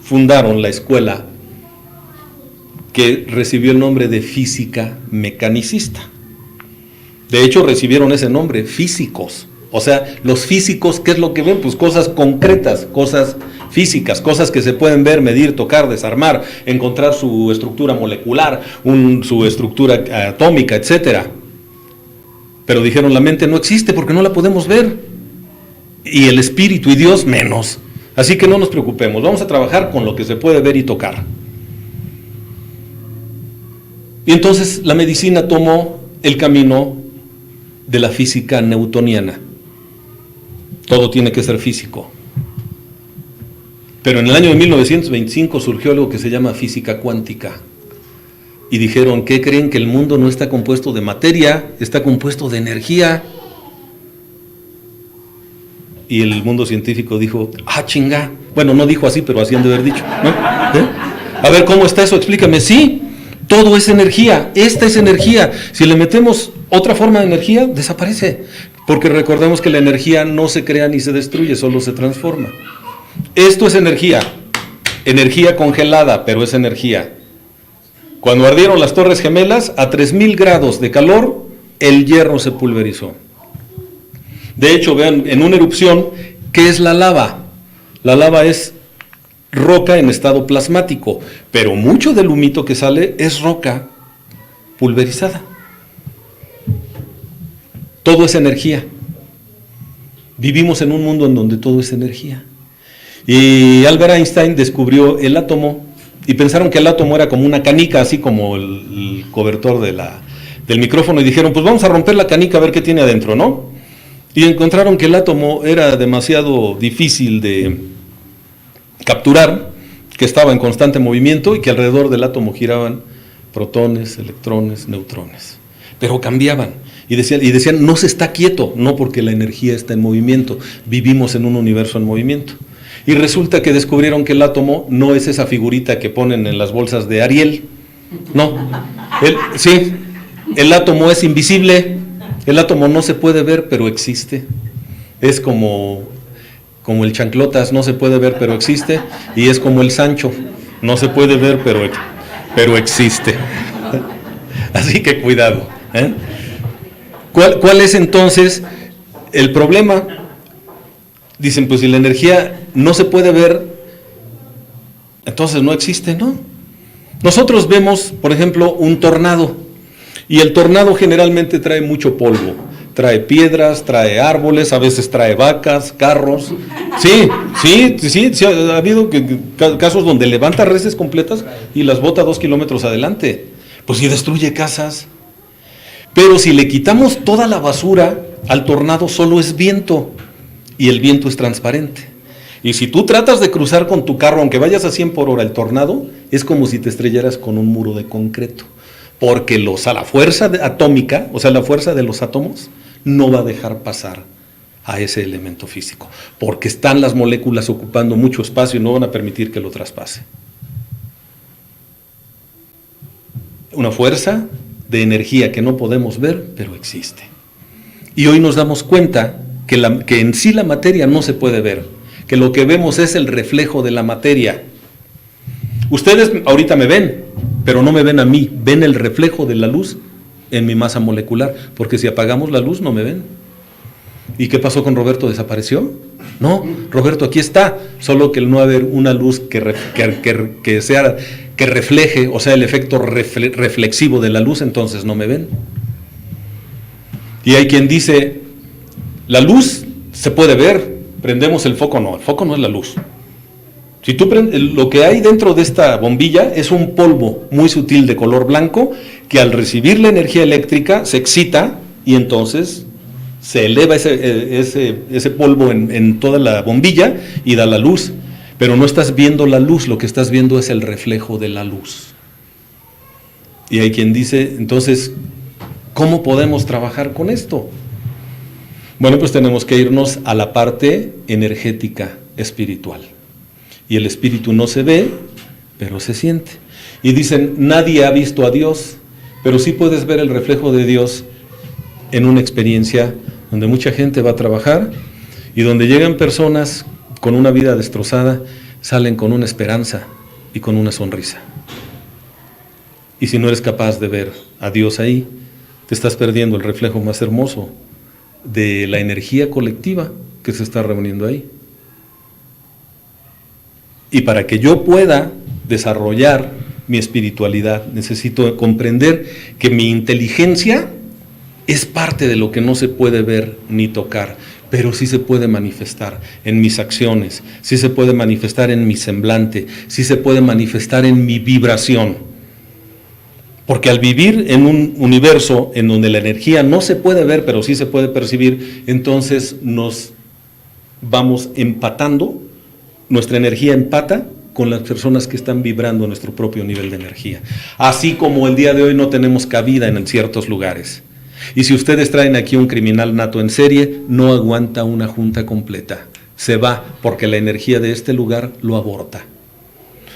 fundaron la escuela que recibió el nombre de física mecanicista. De hecho, recibieron ese nombre, físicos. O sea, los físicos, ¿qué es lo que ven? Pues cosas concretas, cosas físicas, cosas que se pueden ver, medir, tocar, desarmar, encontrar su estructura molecular, su estructura atómica, etcétera. Pero dijeron, la mente no existe porque no la podemos ver. Y el espíritu y Dios menos. Así que no nos preocupemos, vamos a trabajar con lo que se puede ver y tocar. Y entonces la medicina tomó el camino de la física newtoniana. Todo tiene que ser físico. Pero en el año de 1925 surgió algo que se llama física cuántica. Y dijeron, ¿qué creen? Que el mundo no está compuesto de materia, está compuesto de energía. Y el mundo científico dijo, chinga. Bueno, no dijo así, pero así han de haber dicho, ¿no? A ver, ¿cómo está eso? Explícame. Sí, todo es energía, esta es energía. Si le metemos otra forma de energía, desaparece. Porque recordemos que la energía no se crea ni se destruye, solo se transforma. Esto es energía congelada, pero es energía. Cuando ardieron las Torres Gemelas, a 3000 grados de calor, el hierro se pulverizó. De hecho, vean, en una erupción, ¿qué es la lava? La lava es roca en estado plasmático, pero mucho del humito que sale es roca pulverizada. Todo es energía. Vivimos en un mundo en donde todo es energía. Y Albert Einstein descubrió el átomo y pensaron que el átomo era como una canica, así como el cobertor del micrófono, y dijeron, pues vamos a romper la canica a ver qué tiene adentro, ¿no? Y encontraron que el átomo era demasiado difícil de capturar, que estaba en constante movimiento y que alrededor del átomo giraban protones, electrones, neutrones. Pero cambiaban y decían, no se está quieto, no, porque la energía está en movimiento, vivimos en un universo en movimiento. Y resulta que descubrieron que el átomo no es esa figurita que ponen en las bolsas de Ariel, no, el átomo es invisible, el átomo no se puede ver, pero existe. Es como el chanclotas, no se puede ver, pero existe, y es como el Sancho, no se puede ver, pero existe. Así que cuidado, ¿eh? ¿Cuál es entonces el problema? Dicen, pues si la energía no se puede ver, entonces no existe, ¿no? Nosotros vemos, por ejemplo, un tornado, y el tornado generalmente trae mucho polvo, trae piedras, trae árboles, a veces trae vacas, carros. Sí, ha habido casos donde levanta reses completas y las bota 2 kilómetros adelante. Pues sí, destruye casas. Pero si le quitamos toda la basura al tornado, solo es viento, y el viento es transparente. Y si tú tratas de cruzar con tu carro, aunque vayas a 100 por hora, el tornado, es como si te estrellaras con un muro de concreto. Porque la fuerza atómica, o sea, la fuerza de los átomos, no va a dejar pasar a ese elemento físico. Porque están las moléculas ocupando mucho espacio y no van a permitir que lo traspase. Una fuerza de energía que no podemos ver, pero existe. Y hoy nos damos cuenta que en sí la materia no se puede ver, que lo que vemos es el reflejo de la materia. Ustedes ahorita me ven, pero no me ven a mí, ven el reflejo de la luz en mi masa molecular, porque si apagamos la luz no me ven. ¿Y qué pasó con Roberto? ¿Desapareció? No, Roberto aquí está, solo que al no haber una luz que refleje, o sea, el efecto reflexivo de la luz, entonces no me ven. Y hay quien dice, la luz se puede ver, prendemos el foco no es la luz. Si tú prendes, lo que hay dentro de esta bombilla es un polvo muy sutil de color blanco que al recibir la energía eléctrica se excita y entonces se eleva ese polvo en toda la bombilla y da la luz. Pero no estás viendo la luz, lo que estás viendo es el reflejo de la luz. Y hay quien dice, entonces, ¿cómo podemos trabajar con esto? Bueno, pues tenemos que irnos a la parte energética espiritual. Y el espíritu no se ve, pero se siente. Y dicen, nadie ha visto a Dios, pero sí puedes ver el reflejo de Dios en una experiencia donde mucha gente va a trabajar y donde llegan personas con una vida destrozada, salen con una esperanza y con una sonrisa. Y si no eres capaz de ver a Dios ahí, te estás perdiendo el reflejo más hermoso de la energía colectiva que se está reuniendo ahí. Y para que yo pueda desarrollar mi espiritualidad, necesito comprender que mi inteligencia es parte de lo que no se puede ver ni tocar, pero sí se puede manifestar en mis acciones, sí se puede manifestar en mi semblante, sí se puede manifestar en mi vibración. Porque al vivir en un universo en donde la energía no se puede ver, pero sí se puede percibir, entonces nos vamos empatando nuestra energía empata con las personas que están vibrando a nuestro propio nivel de energía. Así como el día de hoy no tenemos cabida en ciertos lugares. Y si ustedes traen aquí un criminal nato en serie, no aguanta una junta completa. Se va porque la energía de este lugar lo aborta.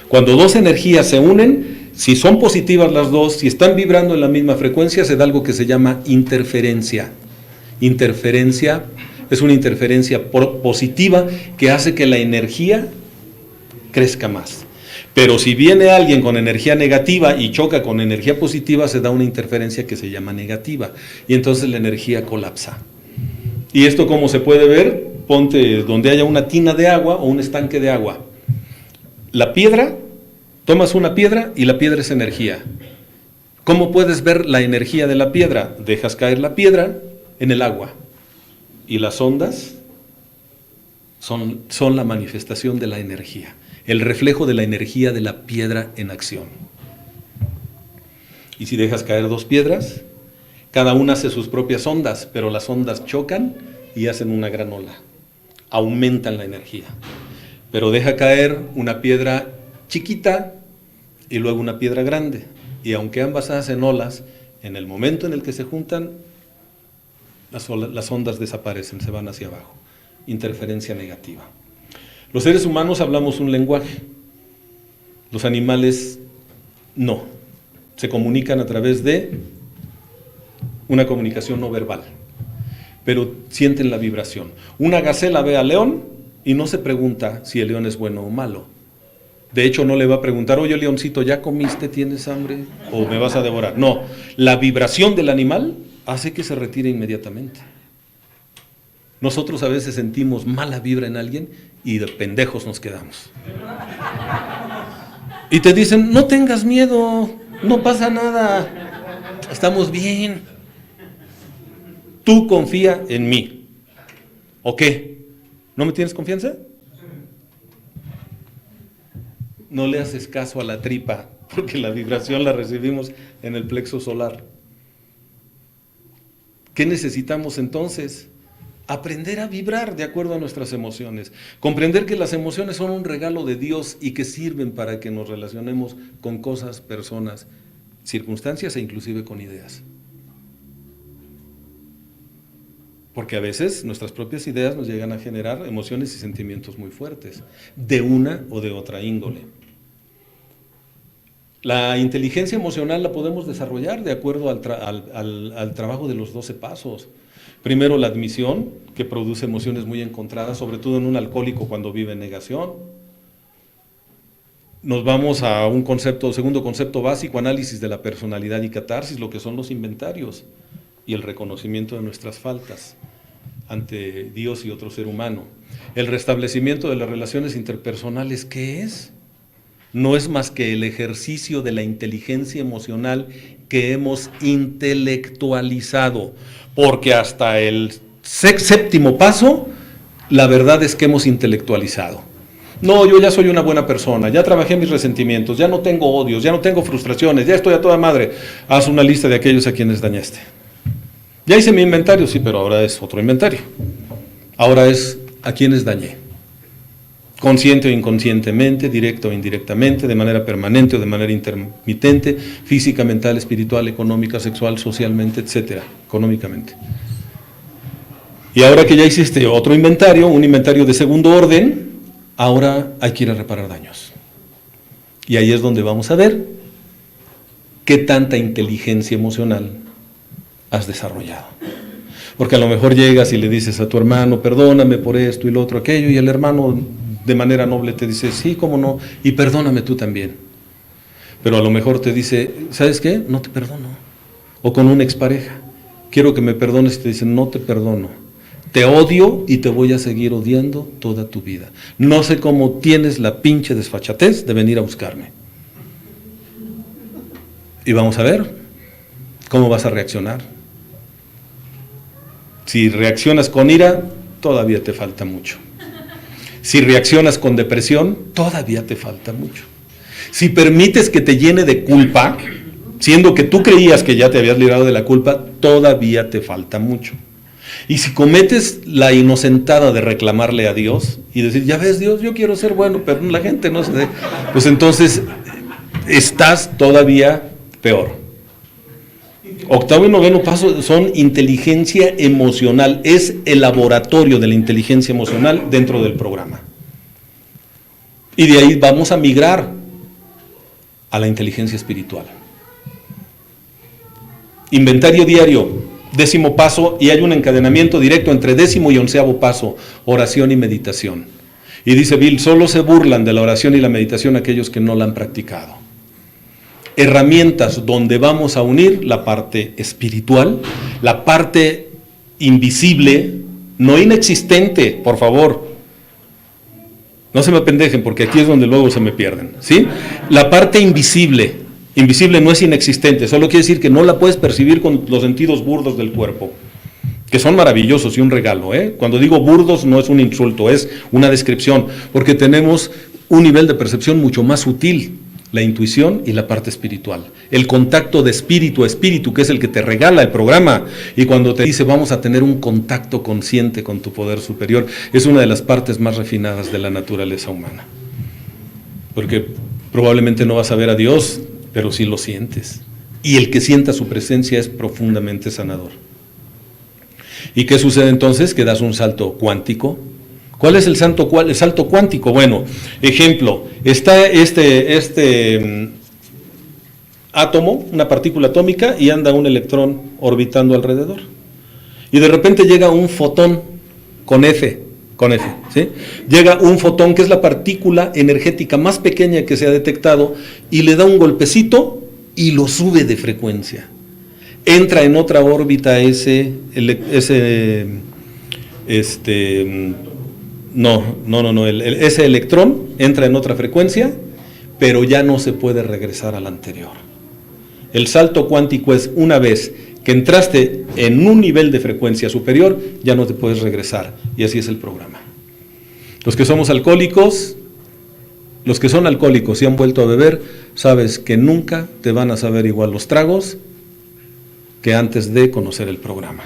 Cuando dos energías se unen, si son positivas las dos, si están vibrando en la misma frecuencia, se da algo que se llama interferencia. Interferencia es una interferencia positiva que hace que la energía crezca más. Pero si viene alguien con energía negativa y choca con energía positiva, se da una interferencia que se llama negativa. Y entonces la energía colapsa. ¿Y esto cómo se puede ver? Ponte donde haya una tina de agua o un estanque de agua. La piedra, tomas una piedra y la piedra es energía. ¿Cómo puedes ver la energía de la piedra? Dejas caer la piedra en el agua. Y las ondas son la manifestación de la energía. El reflejo de la energía de la piedra en acción. Y si dejas caer dos piedras, cada una hace sus propias ondas, pero las ondas chocan y hacen una gran ola. Aumentan la energía. Pero deja caer una piedra chiquita y luego una piedra grande. Y aunque ambas hacen olas, en el momento en el que se juntan, las ondas desaparecen, se van hacia abajo. Interferencia negativa. Los seres humanos hablamos un lenguaje, los animales no, se comunican a través de una comunicación no verbal, pero sienten la vibración. Una gacela ve al león y no se pregunta si el león es bueno o malo. De hecho, no le va a preguntar, oye leoncito, ¿ya comiste? ¿Tienes hambre? ¿O me vas a devorar? No, la vibración del animal hace que se retire inmediatamente. Nosotros a veces sentimos mala vibra en alguien y de pendejos nos quedamos. Y te dicen, no tengas miedo, no pasa nada, estamos bien. Tú confía en mí. ¿O qué? ¿No me tienes confianza? No le haces caso a la tripa, porque la vibración la recibimos en el plexo solar. ¿Qué necesitamos entonces? Aprender a vibrar de acuerdo a nuestras emociones, comprender que las emociones son un regalo de Dios y que sirven para que nos relacionemos con cosas, personas, circunstancias e inclusive con ideas. Porque a veces nuestras propias ideas nos llegan a generar emociones y sentimientos muy fuertes, de una o de otra índole. La inteligencia emocional la podemos desarrollar de acuerdo al trabajo de los 12 pasos. Primero, la admisión, que produce emociones muy encontradas, sobre todo en un alcohólico cuando vive en negación. Nos vamos a un segundo concepto básico, análisis de la personalidad y catarsis, lo que son los inventarios y el reconocimiento de nuestras faltas ante Dios y otro ser humano. El restablecimiento de las relaciones interpersonales, ¿qué es? No es más que el ejercicio de la inteligencia emocional que hemos intelectualizado, porque hasta el séptimo paso, la verdad es que hemos intelectualizado. No, yo ya soy una buena persona, ya trabajé mis resentimientos, ya no tengo odios, ya no tengo frustraciones, ya estoy a toda madre. Haz una lista de aquellos a quienes dañaste. Ya hice mi inventario, sí, pero ahora es otro inventario. Ahora es a quienes dañé. Consciente o inconscientemente, directo o indirectamente, de manera permanente o de manera intermitente, física, mental, espiritual, económica, sexual, socialmente, etcétera, económicamente. Y ahora que ya hiciste otro inventario, un inventario de segundo orden, ahora hay que ir a reparar daños. Y ahí es donde vamos a ver qué tanta inteligencia emocional has desarrollado. Porque a lo mejor llegas y le dices a tu hermano, perdóname por esto y lo otro, aquello, y el hermano de manera noble te dice, sí, cómo no, y perdóname tú también. Pero a lo mejor te dice, ¿sabes qué? No te perdono. O con una expareja, quiero que me perdones, y te dice, no te perdono. Te odio y te voy a seguir odiando toda tu vida. No sé cómo tienes la pinche desfachatez de venir a buscarme. Y vamos a ver cómo vas a reaccionar. Si reaccionas con ira, todavía te falta mucho. Si reaccionas con depresión, todavía te falta mucho. Si permites que te llene de culpa, siendo que tú creías que ya te habías librado de la culpa, todavía te falta mucho. Y si cometes la inocentada de reclamarle a Dios y decir, ya ves Dios, yo quiero ser bueno, pero la gente no se dé, pues entonces estás todavía peor. Octavo y noveno paso son inteligencia emocional, es el laboratorio de la inteligencia emocional dentro del programa. Y de ahí vamos a migrar a la inteligencia espiritual. Inventario diario, 10º paso, y hay un encadenamiento directo entre 10º y 11º paso, oración y meditación. Y dice Bill, solo se burlan de la oración y la meditación aquellos que no la han practicado. Herramientas donde vamos a unir la parte espiritual, la parte invisible, no inexistente, por favor. No se me apendejen porque aquí es donde luego se me pierden, ¿sí? La parte invisible no es inexistente, solo quiere decir que no la puedes percibir con los sentidos burdos del cuerpo, que son maravillosos y un regalo, ¿eh? Cuando digo burdos no es un insulto, es una descripción, porque tenemos un nivel de percepción mucho más sutil, la intuición y la parte espiritual, el contacto de espíritu a espíritu, que es el que te regala el programa, y cuando te dice vamos a tener un contacto consciente con tu poder superior, es una de las partes más refinadas de la naturaleza humana, porque probablemente no vas a ver a Dios, pero sí lo sientes, y el que sienta su presencia es profundamente sanador. ¿Y qué sucede entonces? Que das un salto cuántico. ¿Cuál es el salto cuántico? Bueno, ejemplo, está este átomo, una partícula atómica, y anda un electrón orbitando alrededor. Y de repente llega un fotón con F, ¿sí? Llega un fotón que es la partícula energética más pequeña que se ha detectado y le da un golpecito y lo sube de frecuencia. Entra en otra órbita ese electrón entra en otra frecuencia, pero ya no se puede regresar a la anterior. El salto cuántico es una vez que entraste en un nivel de frecuencia superior, ya no te puedes regresar, y así es el programa. Los que somos alcohólicos, los que son alcohólicos y han vuelto a beber, sabes que nunca te van a saber igual los tragos que antes de conocer el programa.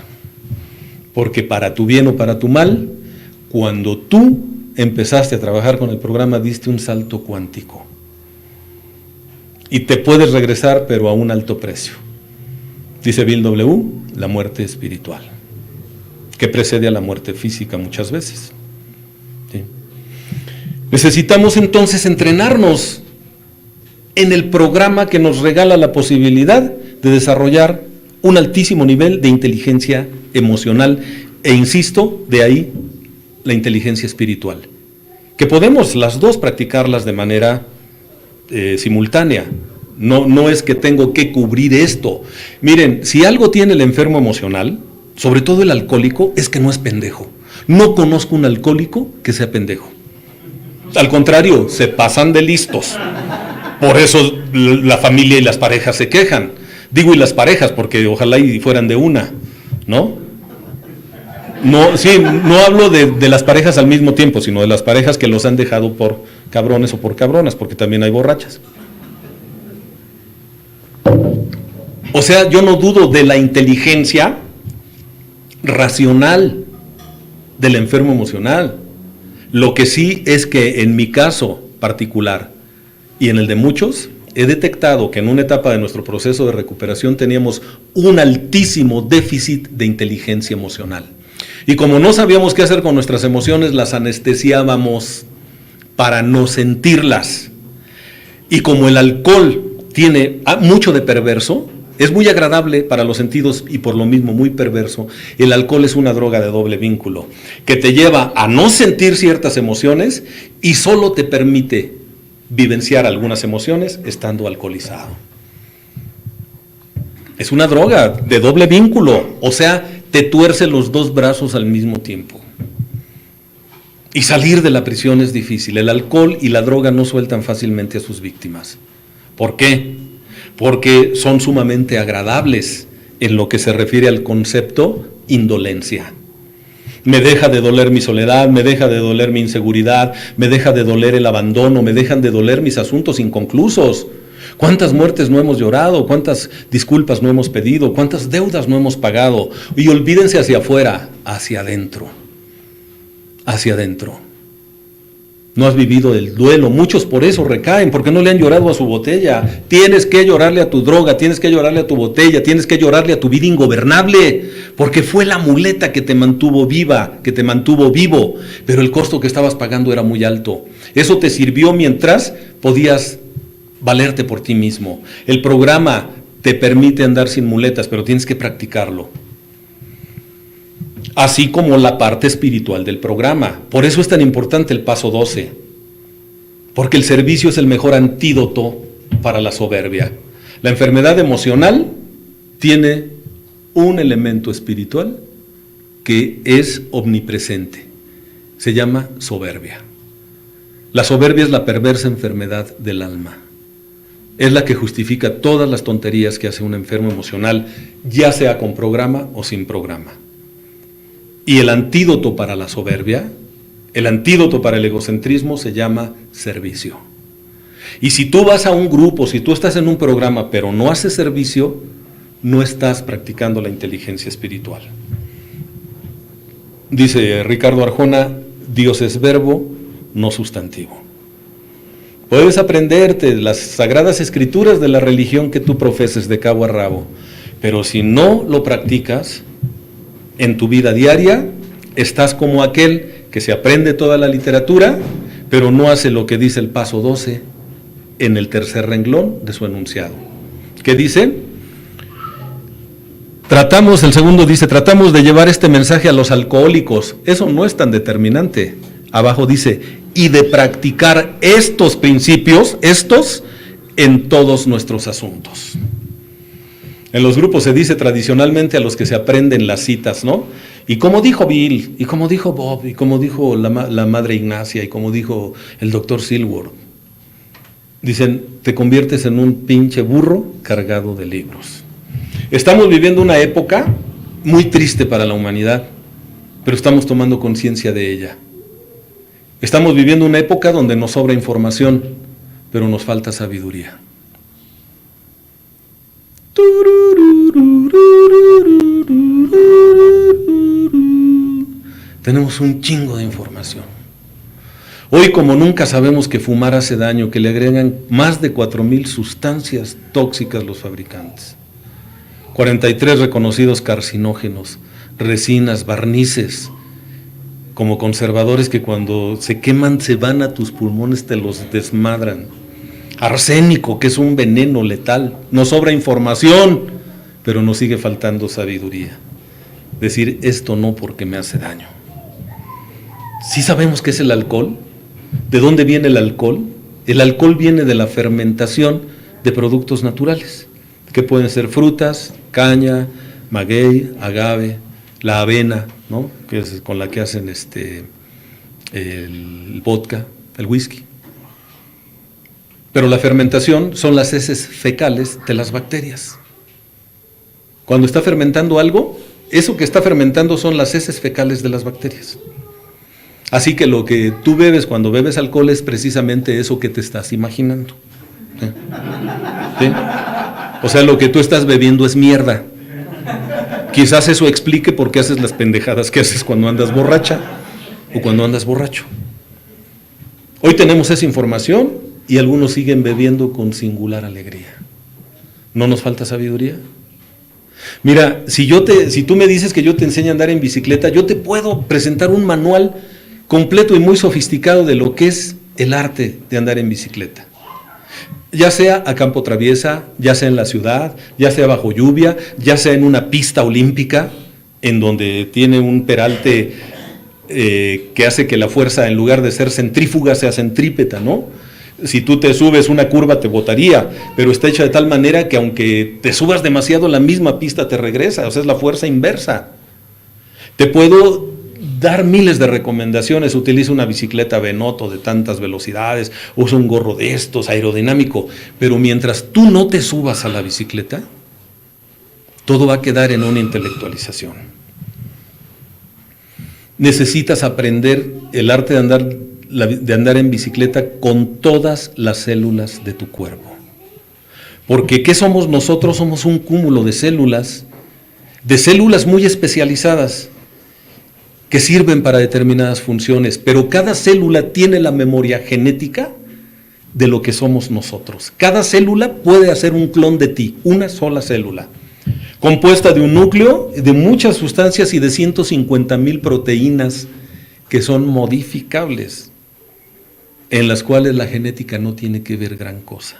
Porque para tu bien o para tu mal, cuando tú empezaste a trabajar con el programa, diste un salto cuántico. Y te puedes regresar, pero a un alto precio. Dice Bill W., la muerte espiritual, que precede a la muerte física muchas veces. ¿Sí? Necesitamos entonces entrenarnos en el programa que nos regala la posibilidad de desarrollar un altísimo nivel de inteligencia emocional e, insisto, de ahí la inteligencia espiritual, que podemos las dos practicarlas de manera simultánea. No es que tengo que cubrir esto. Miren, si algo tiene el enfermo emocional, sobre todo el alcohólico, es que no es pendejo. No conozco un alcohólico que sea pendejo. Al contrario, se pasan de listos. Por eso la familia y las parejas se quejan. Digo y las parejas, porque ojalá y fueran de una, ¿no? No, sí, no hablo de las parejas al mismo tiempo, sino de las parejas que los han dejado por cabrones o por cabronas, porque también hay borrachas. O sea, yo no dudo de la inteligencia racional del enfermo emocional. Lo que sí es que en mi caso particular y en el de muchos, he detectado que en una etapa de nuestro proceso de recuperación teníamos un altísimo déficit de inteligencia emocional. Y como no sabíamos qué hacer con nuestras emociones, las anestesiábamos para no sentirlas. Y como el alcohol tiene mucho de perverso, es muy agradable para los sentidos y por lo mismo muy perverso, el alcohol es una droga de doble vínculo, que te lleva a no sentir ciertas emociones y solo te permite vivenciar algunas emociones estando alcoholizado. Es una droga de doble vínculo, o sea, te tuerce los dos brazos al mismo tiempo. Y salir de la prisión es difícil. El alcohol y la droga no sueltan fácilmente a sus víctimas. ¿Por qué? Porque son sumamente agradables en lo que se refiere al concepto indolencia. Me deja de doler mi soledad, me deja de doler mi inseguridad, me deja de doler el abandono, me dejan de doler mis asuntos inconclusos. ¿Cuántas muertes no hemos llorado? ¿Cuántas disculpas no hemos pedido? ¿Cuántas deudas no hemos pagado? Y olvídense hacia afuera, hacia adentro. Hacia adentro. No has vivido el duelo. Muchos por eso recaen, porque no le han llorado a su botella. Tienes que llorarle a tu droga, tienes que llorarle a tu botella, tienes que llorarle a tu vida ingobernable, porque fue la muleta que te mantuvo viva, que te mantuvo vivo, pero el costo que estabas pagando era muy alto. Eso te sirvió mientras podías valerte por ti mismo. El programa te permite andar sin muletas, pero tienes que practicarlo. Así como la parte espiritual del programa. Por eso es tan importante el paso 12, porque el servicio es el mejor antídoto para la soberbia. La enfermedad emocional tiene un elemento espiritual que es omnipresente. Se llama soberbia. La soberbia es la perversa enfermedad del alma. Es la que justifica todas las tonterías que hace un enfermo emocional, ya sea con programa o sin programa. Y el antídoto para la soberbia, el antídoto para el egocentrismo se llama servicio. Y si tú vas a un grupo, si tú estás en un programa pero no haces servicio, no estás practicando la inteligencia espiritual. Dice Ricardo Arjona, Dios es verbo, no sustantivo. Puedes aprenderte las sagradas escrituras de la religión que tú profeses de cabo a rabo, pero si no lo practicas en tu vida diaria, estás como aquel que se aprende toda la literatura, pero no hace lo que dice el paso 12 en el tercer renglón de su enunciado. ¿Qué dice? El segundo dice, tratamos de llevar este mensaje a los alcohólicos. Eso no es tan determinante. Abajo dice, y de practicar estos principios, en todos nuestros asuntos. En los grupos se dice tradicionalmente a los que se aprenden las citas, ¿no? Y como dijo Bill, y como dijo Bob, y como dijo la Madre Ignacia, y como dijo el doctor Silworth. Dicen, te conviertes en un pinche burro cargado de libros. Estamos viviendo una época muy triste para la humanidad, pero estamos tomando conciencia de ella. Estamos viviendo una época donde nos sobra información, pero nos falta sabiduría. Tenemos un chingo de información. Hoy como nunca sabemos que fumar hace daño, que le agregan más de 4,000 sustancias tóxicas los fabricantes. 43 reconocidos carcinógenos, resinas, barnices, como conservadores que cuando se queman se van a tus pulmones, te los desmadran. Arsénico, que es un veneno letal. Nos sobra información, pero nos sigue faltando sabiduría. Decir esto no porque me hace daño. ¿Sí sabemos qué es el alcohol? ¿De dónde viene el alcohol? El alcohol viene de la fermentación de productos naturales, que pueden ser frutas, caña, maguey, agave, la avena, ¿no? Que es con la que hacen el vodka, el whisky. Pero la fermentación son las heces fecales de las bacterias. Cuando está fermentando algo, eso que está fermentando son las heces fecales de las bacterias. Así que lo que tú bebes cuando bebes alcohol es precisamente eso que te estás imaginando. ¿Sí? ¿Sí? O sea, lo que tú estás bebiendo es mierda. Quizás eso explique por qué haces las pendejadas que haces cuando andas borracha o cuando andas borracho. Hoy tenemos esa información y algunos siguen bebiendo con singular alegría. ¿No nos falta sabiduría? Mira, si tú me dices que yo te enseño a andar en bicicleta, yo te puedo presentar un manual completo y muy sofisticado de lo que es el arte de andar en bicicleta. Ya sea a campo traviesa, ya sea en la ciudad, ya sea bajo lluvia, ya sea en una pista olímpica, en donde tiene un peralte que hace que la fuerza, en lugar de ser centrífuga, sea centrípeta, ¿no? Si tú te subes una curva te botaría, pero está hecha de tal manera que aunque te subas demasiado, la misma pista te regresa, o sea, es la fuerza inversa. Te puedo dar miles de recomendaciones. Utiliza una bicicleta Benotto de tantas velocidades, usa un gorro de estos, aerodinámico, pero mientras tú no te subas a la bicicleta, todo va a quedar en una intelectualización. Necesitas aprender el arte de andar en bicicleta con todas las células de tu cuerpo. Porque ¿qué somos nosotros? Somos un cúmulo de células muy especializadas que sirven para determinadas funciones, pero cada célula tiene la memoria genética de lo que somos nosotros. Cada célula puede hacer un clon de ti, una sola célula, compuesta de un núcleo, de muchas sustancias y de 150,000 proteínas que son modificables, en las cuales la genética no tiene que ver gran cosa,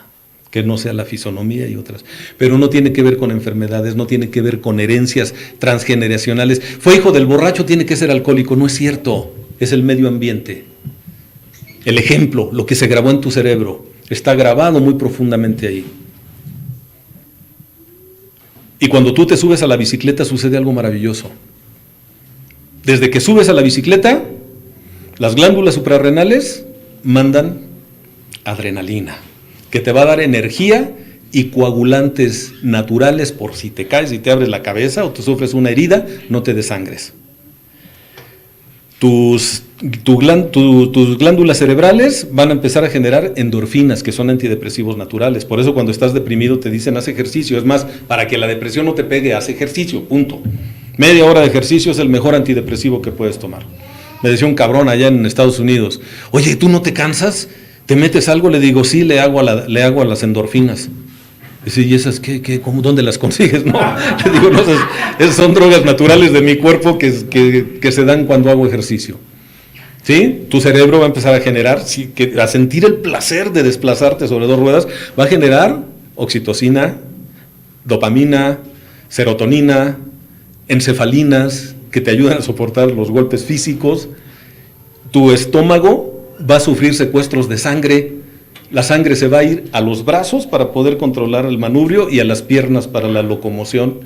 que no sea la fisonomía y otras, pero no tiene que ver con enfermedades, no tiene que ver con herencias transgeneracionales. Fue hijo del borracho, tiene que ser alcohólico. No es cierto, es el medio ambiente. El ejemplo, lo que se grabó en tu cerebro, está grabado muy profundamente ahí. Y cuando tú te subes a la bicicleta sucede algo maravilloso. Desde que subes a la bicicleta, las glándulas suprarrenales mandan adrenalina, que te va a dar energía y coagulantes naturales por si te caes y te abres la cabeza o te sufres una herida, no te desangres. Tus glándulas cerebrales van a empezar a generar endorfinas, que son antidepresivos naturales. Por eso cuando estás deprimido te dicen haz ejercicio. Es más, para que la depresión no te pegue, haz ejercicio, punto. Media hora de ejercicio es el mejor antidepresivo que puedes tomar. Me decía un cabrón allá en Estados Unidos, oye, ¿tú no te cansas? ¿Te metes algo? Le digo, sí, le hago a las endorfinas. Dice, ¿y esas cómo, dónde las consigues? No, le digo, no, esas son drogas naturales de mi cuerpo que se dan cuando hago ejercicio. ¿Sí? Tu cerebro va a empezar a generar, a sentir el placer de desplazarte sobre dos ruedas, va a generar oxitocina, dopamina, serotonina, encefalinas, que te ayudan a soportar los golpes físicos. Tu estómago va a sufrir secuestros de sangre. La sangre se va a ir a los brazos para poder controlar el manubrio y a las piernas para la locomoción.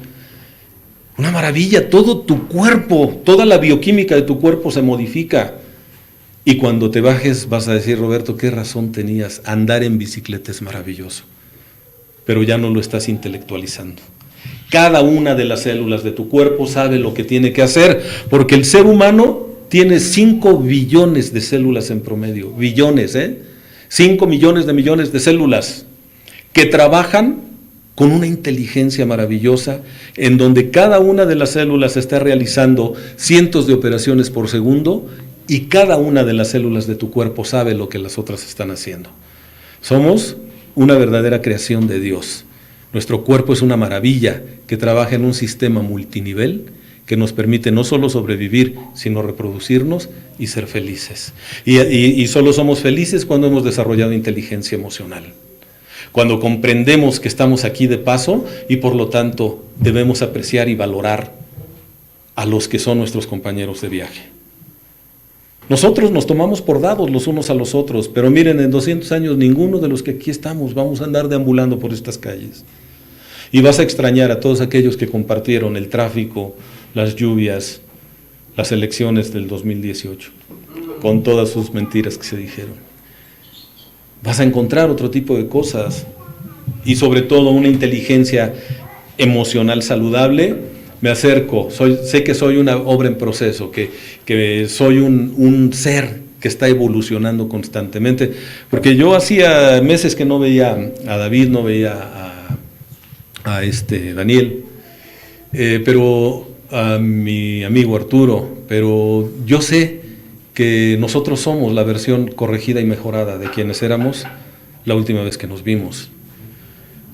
Una maravilla, todo tu cuerpo, toda la bioquímica de tu cuerpo se modifica. Y cuando te bajes vas a decir, Roberto, qué razón tenías, andar en bicicleta es maravilloso, pero ya no lo estás intelectualizando. Cada una de las células de tu cuerpo sabe lo que tiene que hacer, porque el ser humano tiene 5 billones de células en promedio, billones, 5 millones de células que trabajan con una inteligencia maravillosa, en donde cada una de las células está realizando cientos de operaciones por segundo, y cada una de las células de tu cuerpo sabe lo que las otras están haciendo. Somos una verdadera creación de Dios. Nuestro cuerpo es una maravilla que trabaja en un sistema multinivel que nos permite no solo sobrevivir, sino reproducirnos y ser felices. Y solo somos felices cuando hemos desarrollado inteligencia emocional. Cuando comprendemos que estamos aquí de paso y por lo tanto debemos apreciar y valorar a los que son nuestros compañeros de viaje. Nosotros nos tomamos por dados los unos a los otros, pero miren, en 200 años ninguno de los que aquí estamos vamos a andar deambulando por estas calles. Y vas a extrañar a todos aquellos que compartieron el tráfico, las lluvias, las elecciones del 2018, con todas sus mentiras que se dijeron. Vas a encontrar otro tipo de cosas y sobre todo una inteligencia emocional saludable. Me acerco, sé que soy una obra en proceso, que soy un ser que está evolucionando constantemente, porque yo hacía meses que no veía a David, no veía a Daniel, pero a mi amigo Arturo, pero yo sé que nosotros somos la versión corregida y mejorada de quienes éramos la última vez que nos vimos.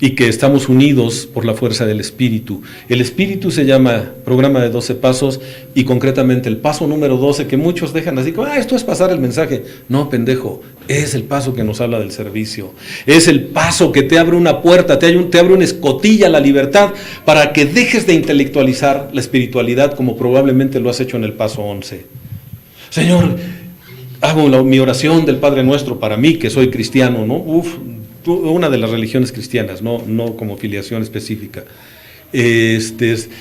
Y que estamos unidos por la fuerza del Espíritu. El Espíritu se llama Programa de 12 Pasos y concretamente el paso número 12, que muchos dejan así como, esto es pasar el mensaje. No, pendejo, es el paso que nos habla del servicio. Es el paso que te abre una puerta, te abre una escotilla a la libertad para que dejes de intelectualizar la espiritualidad como probablemente lo has hecho en el paso 11. Señor, hago mi oración del Padre Nuestro para mí, que soy cristiano, ¿no? Una de las religiones cristianas, no como filiación específica.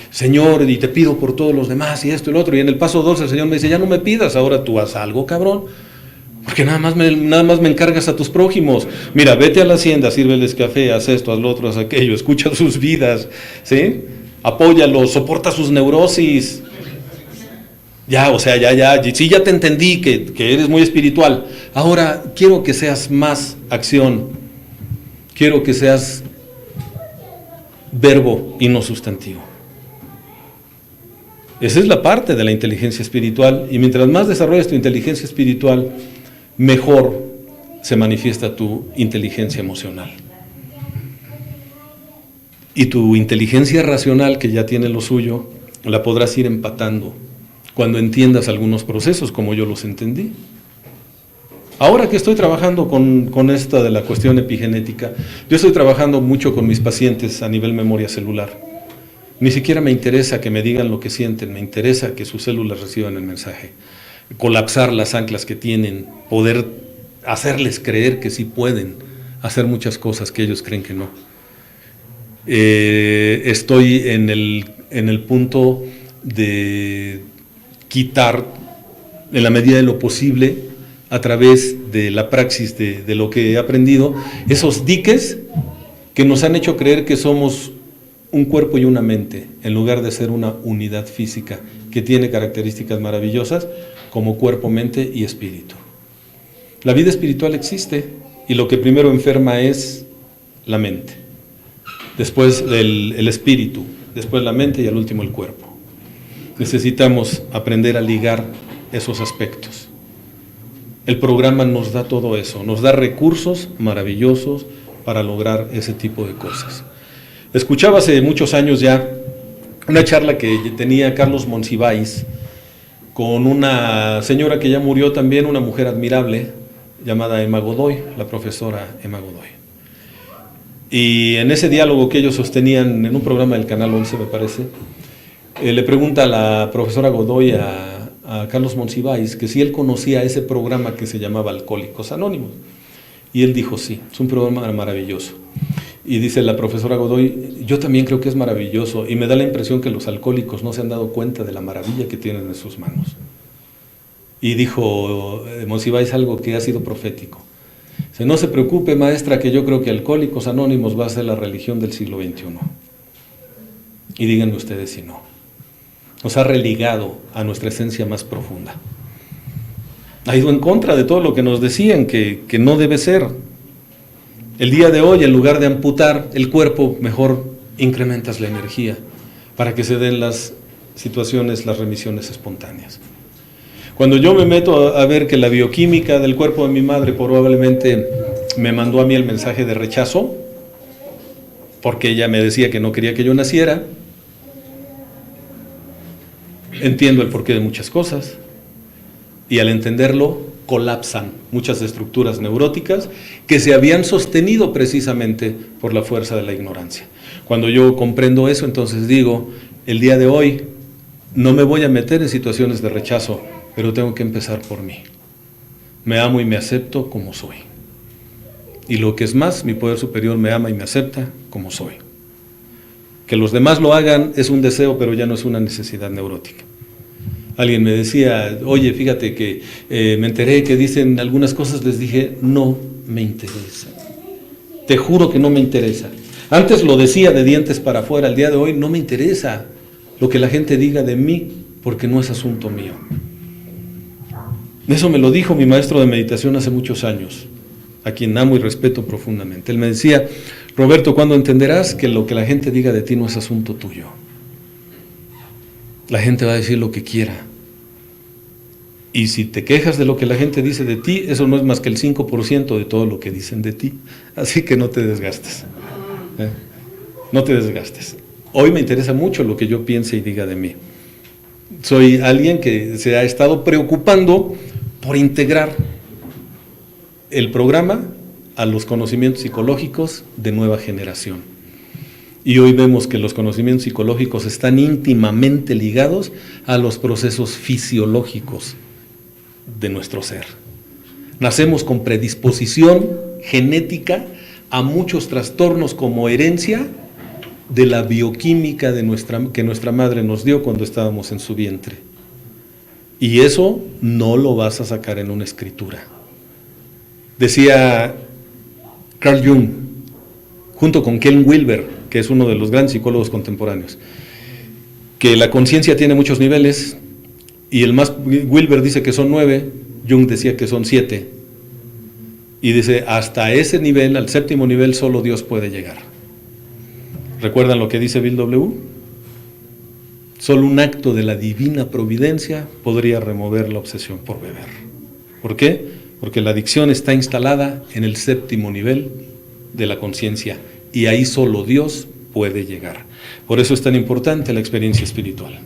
Señor, y te pido por todos los demás, y esto y lo otro. Y en el paso 12 el Señor me dice, ya no me pidas, ahora tú haz algo, cabrón. Porque nada más me encargas a tus prójimos. Mira, vete a la hacienda, sírveles café, haz esto, haz lo otro, haz aquello, escucha sus vidas, ¿sí? Apóyalos, soporta sus neurosis. Ya, o sea, sí, ya te entendí que eres muy espiritual. Ahora quiero que seas más acción. Quiero que seas verbo y no sustantivo. Esa es la parte de la inteligencia espiritual, y mientras más desarrolles tu inteligencia espiritual, mejor se manifiesta tu inteligencia emocional. Y tu inteligencia racional, que ya tiene lo suyo, la podrás ir empatando cuando entiendas algunos procesos como yo los entendí. Ahora que estoy trabajando con esta de la cuestión epigenética, yo estoy trabajando mucho con mis pacientes a nivel memoria celular. Ni siquiera me interesa que me digan lo que sienten, me interesa que sus células reciban el mensaje. Colapsar las anclas que tienen, poder hacerles creer que sí pueden hacer muchas cosas que ellos creen que no. Estoy en el punto de quitar, en la medida de lo posible, a través de la praxis de lo que he aprendido, esos diques que nos han hecho creer que somos un cuerpo y una mente, en lugar de ser una unidad física que tiene características maravillosas como cuerpo, mente y espíritu. La vida espiritual existe, y lo que primero enferma es la mente, después el espíritu, después la mente y al último el cuerpo. Necesitamos aprender a ligar esos aspectos. El programa nos da todo eso, nos da recursos maravillosos para lograr ese tipo de cosas. Escuchaba hace muchos años ya una charla que tenía Carlos Monsiváis con una señora que ya murió también, una mujer admirable, llamada Emma Godoy, la profesora Emma Godoy. Y en ese diálogo que ellos sostenían en un programa del Canal 11, me parece, le pregunta a la profesora Godoy a Carlos Monsiváis que si él conocía ese programa que se llamaba Alcohólicos Anónimos. Y él dijo sí, es un programa maravilloso. Y dice la profesora Godoy, yo también creo que es maravilloso, y me da la impresión que los alcohólicos no se han dado cuenta de la maravilla que tienen en sus manos. Y dijo Monsiváis algo que ha sido profético. Dice, no se preocupe, maestra, que yo creo que Alcohólicos Anónimos va a ser la religión del siglo XXI. Y díganme ustedes si no. Nos ha religado a nuestra esencia más profunda. Ha ido en contra de todo lo que nos decían que no debe ser. El día de hoy, en lugar de amputar el cuerpo, mejor incrementas la energía para que se den las situaciones, las remisiones espontáneas. Cuando yo me meto a ver que la bioquímica del cuerpo de mi madre probablemente me mandó a mí el mensaje de rechazo, porque ella me decía que no quería que yo naciera, entiendo el porqué de muchas cosas, y al entenderlo colapsan muchas estructuras neuróticas que se habían sostenido precisamente por la fuerza de la ignorancia. Cuando yo comprendo eso, entonces digo, el día de hoy no me voy a meter en situaciones de rechazo, pero tengo que empezar por mí. Me amo y me acepto como soy. Y lo que es más, mi poder superior me ama y me acepta como soy. Que los demás lo hagan es un deseo, pero ya no es una necesidad neurótica. Alguien me decía, oye, fíjate que me enteré que dicen algunas cosas, les dije, no me interesa. Te juro que no me interesa. Antes lo decía de dientes para afuera, el día de hoy no me interesa lo que la gente diga de mí, porque no es asunto mío. Eso me lo dijo mi maestro de meditación hace muchos años, a quien amo y respeto profundamente. Él me decía, Roberto, ¿cuándo entenderás que lo que la gente diga de ti no es asunto tuyo? La gente va a decir lo que quiera. Y si te quejas de lo que la gente dice de ti, eso no es más que el 5% de todo lo que dicen de ti. Así que no te desgastes. No te desgastes. Hoy me interesa mucho lo que yo piense y diga de mí. Soy alguien que se ha estado preocupando por integrar el programa a los conocimientos psicológicos de nueva generación. Y hoy vemos que los conocimientos psicológicos están íntimamente ligados a los procesos fisiológicos de nuestro ser. Nacemos con predisposición genética a muchos trastornos como herencia de la bioquímica que nuestra madre nos dio cuando estábamos en su vientre. Y eso no lo vas a sacar en una escritura. Decía Carl Jung, junto con Ken Wilber, que es uno de los grandes psicólogos contemporáneos, que la conciencia tiene muchos niveles, y Wilber dice que son 9, Jung decía que son 7, y dice, hasta ese nivel, al séptimo nivel, solo Dios puede llegar. ¿Recuerdan lo que dice Bill W? Solo un acto de la divina providencia podría remover la obsesión por beber. ¿Por qué? Porque la adicción está instalada en el 7º nivel de la conciencia y ahí solo Dios puede llegar. Por eso es tan importante la experiencia espiritual.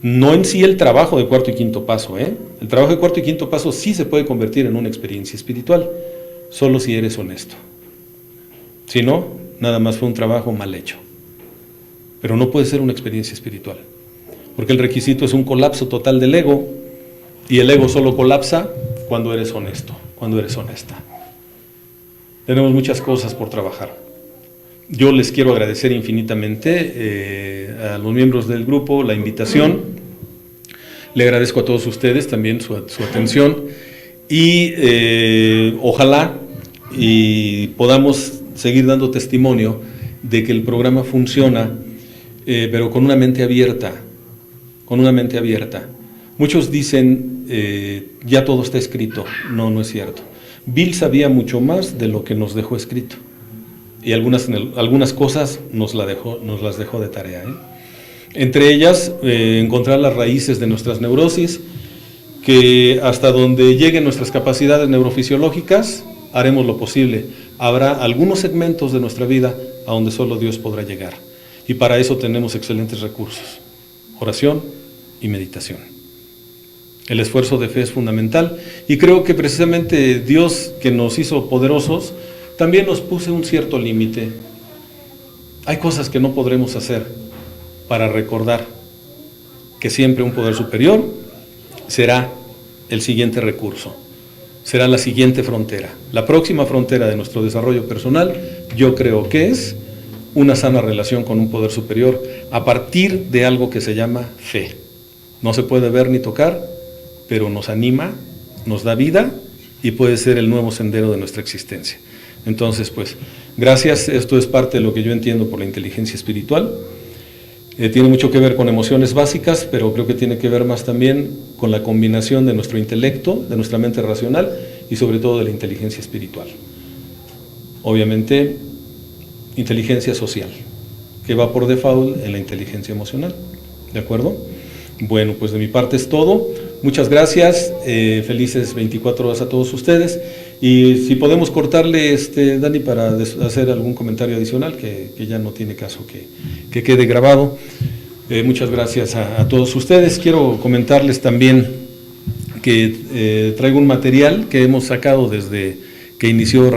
No en sí el trabajo de 4º y 5º paso, ¿eh? El trabajo de 4º y 5º paso sí se puede convertir en una experiencia espiritual, solo si eres honesto. Si no, nada más fue un trabajo mal hecho. Pero no puede ser una experiencia espiritual, porque el requisito es un colapso total del ego, y el ego solo colapsa cuando eres honesto, cuando eres honesta. Tenemos muchas cosas por trabajar. Yo les quiero agradecer infinitamente a los miembros del grupo la invitación. Le agradezco a todos ustedes también su atención y ojalá y podamos seguir dando testimonio de que el programa funciona, pero con una mente abierta, Muchos dicen, ya todo está escrito. No, no es cierto. Bill sabía mucho más de lo que nos dejó escrito, y algunas cosas nos las dejó de tarea, ¿eh? Entre ellas, encontrar las raíces de nuestras neurosis, que hasta donde lleguen nuestras capacidades neurofisiológicas, haremos lo posible. Habrá algunos segmentos de nuestra vida a donde solo Dios podrá llegar, y para eso tenemos excelentes recursos: oración y meditación. El esfuerzo de fe es fundamental, y creo que precisamente Dios, que nos hizo poderosos, también nos puso un cierto límite. Hay cosas que no podremos hacer, para recordar que siempre un poder superior será el siguiente recurso, será la siguiente frontera. La próxima frontera de nuestro desarrollo personal, yo creo que es una sana relación con un poder superior a partir de algo que se llama fe. No se puede ver ni tocar, pero nos anima, nos da vida y puede ser el nuevo sendero de nuestra existencia. Entonces, pues, gracias. Esto es parte de lo que yo entiendo por la inteligencia espiritual. Tiene mucho que ver con emociones básicas, pero creo que tiene que ver más también con la combinación de nuestro intelecto, de nuestra mente racional y sobre todo de la inteligencia espiritual. Obviamente, inteligencia social, que va por default en la inteligencia emocional. ¿De acuerdo? Bueno, pues de mi parte es todo. Muchas gracias, felices 24 horas a todos ustedes, y si podemos cortarle, Dani, para hacer algún comentario adicional, que ya no tiene caso que quede grabado. Muchas gracias a todos ustedes. Quiero comentarles también que traigo un material que hemos sacado desde que inició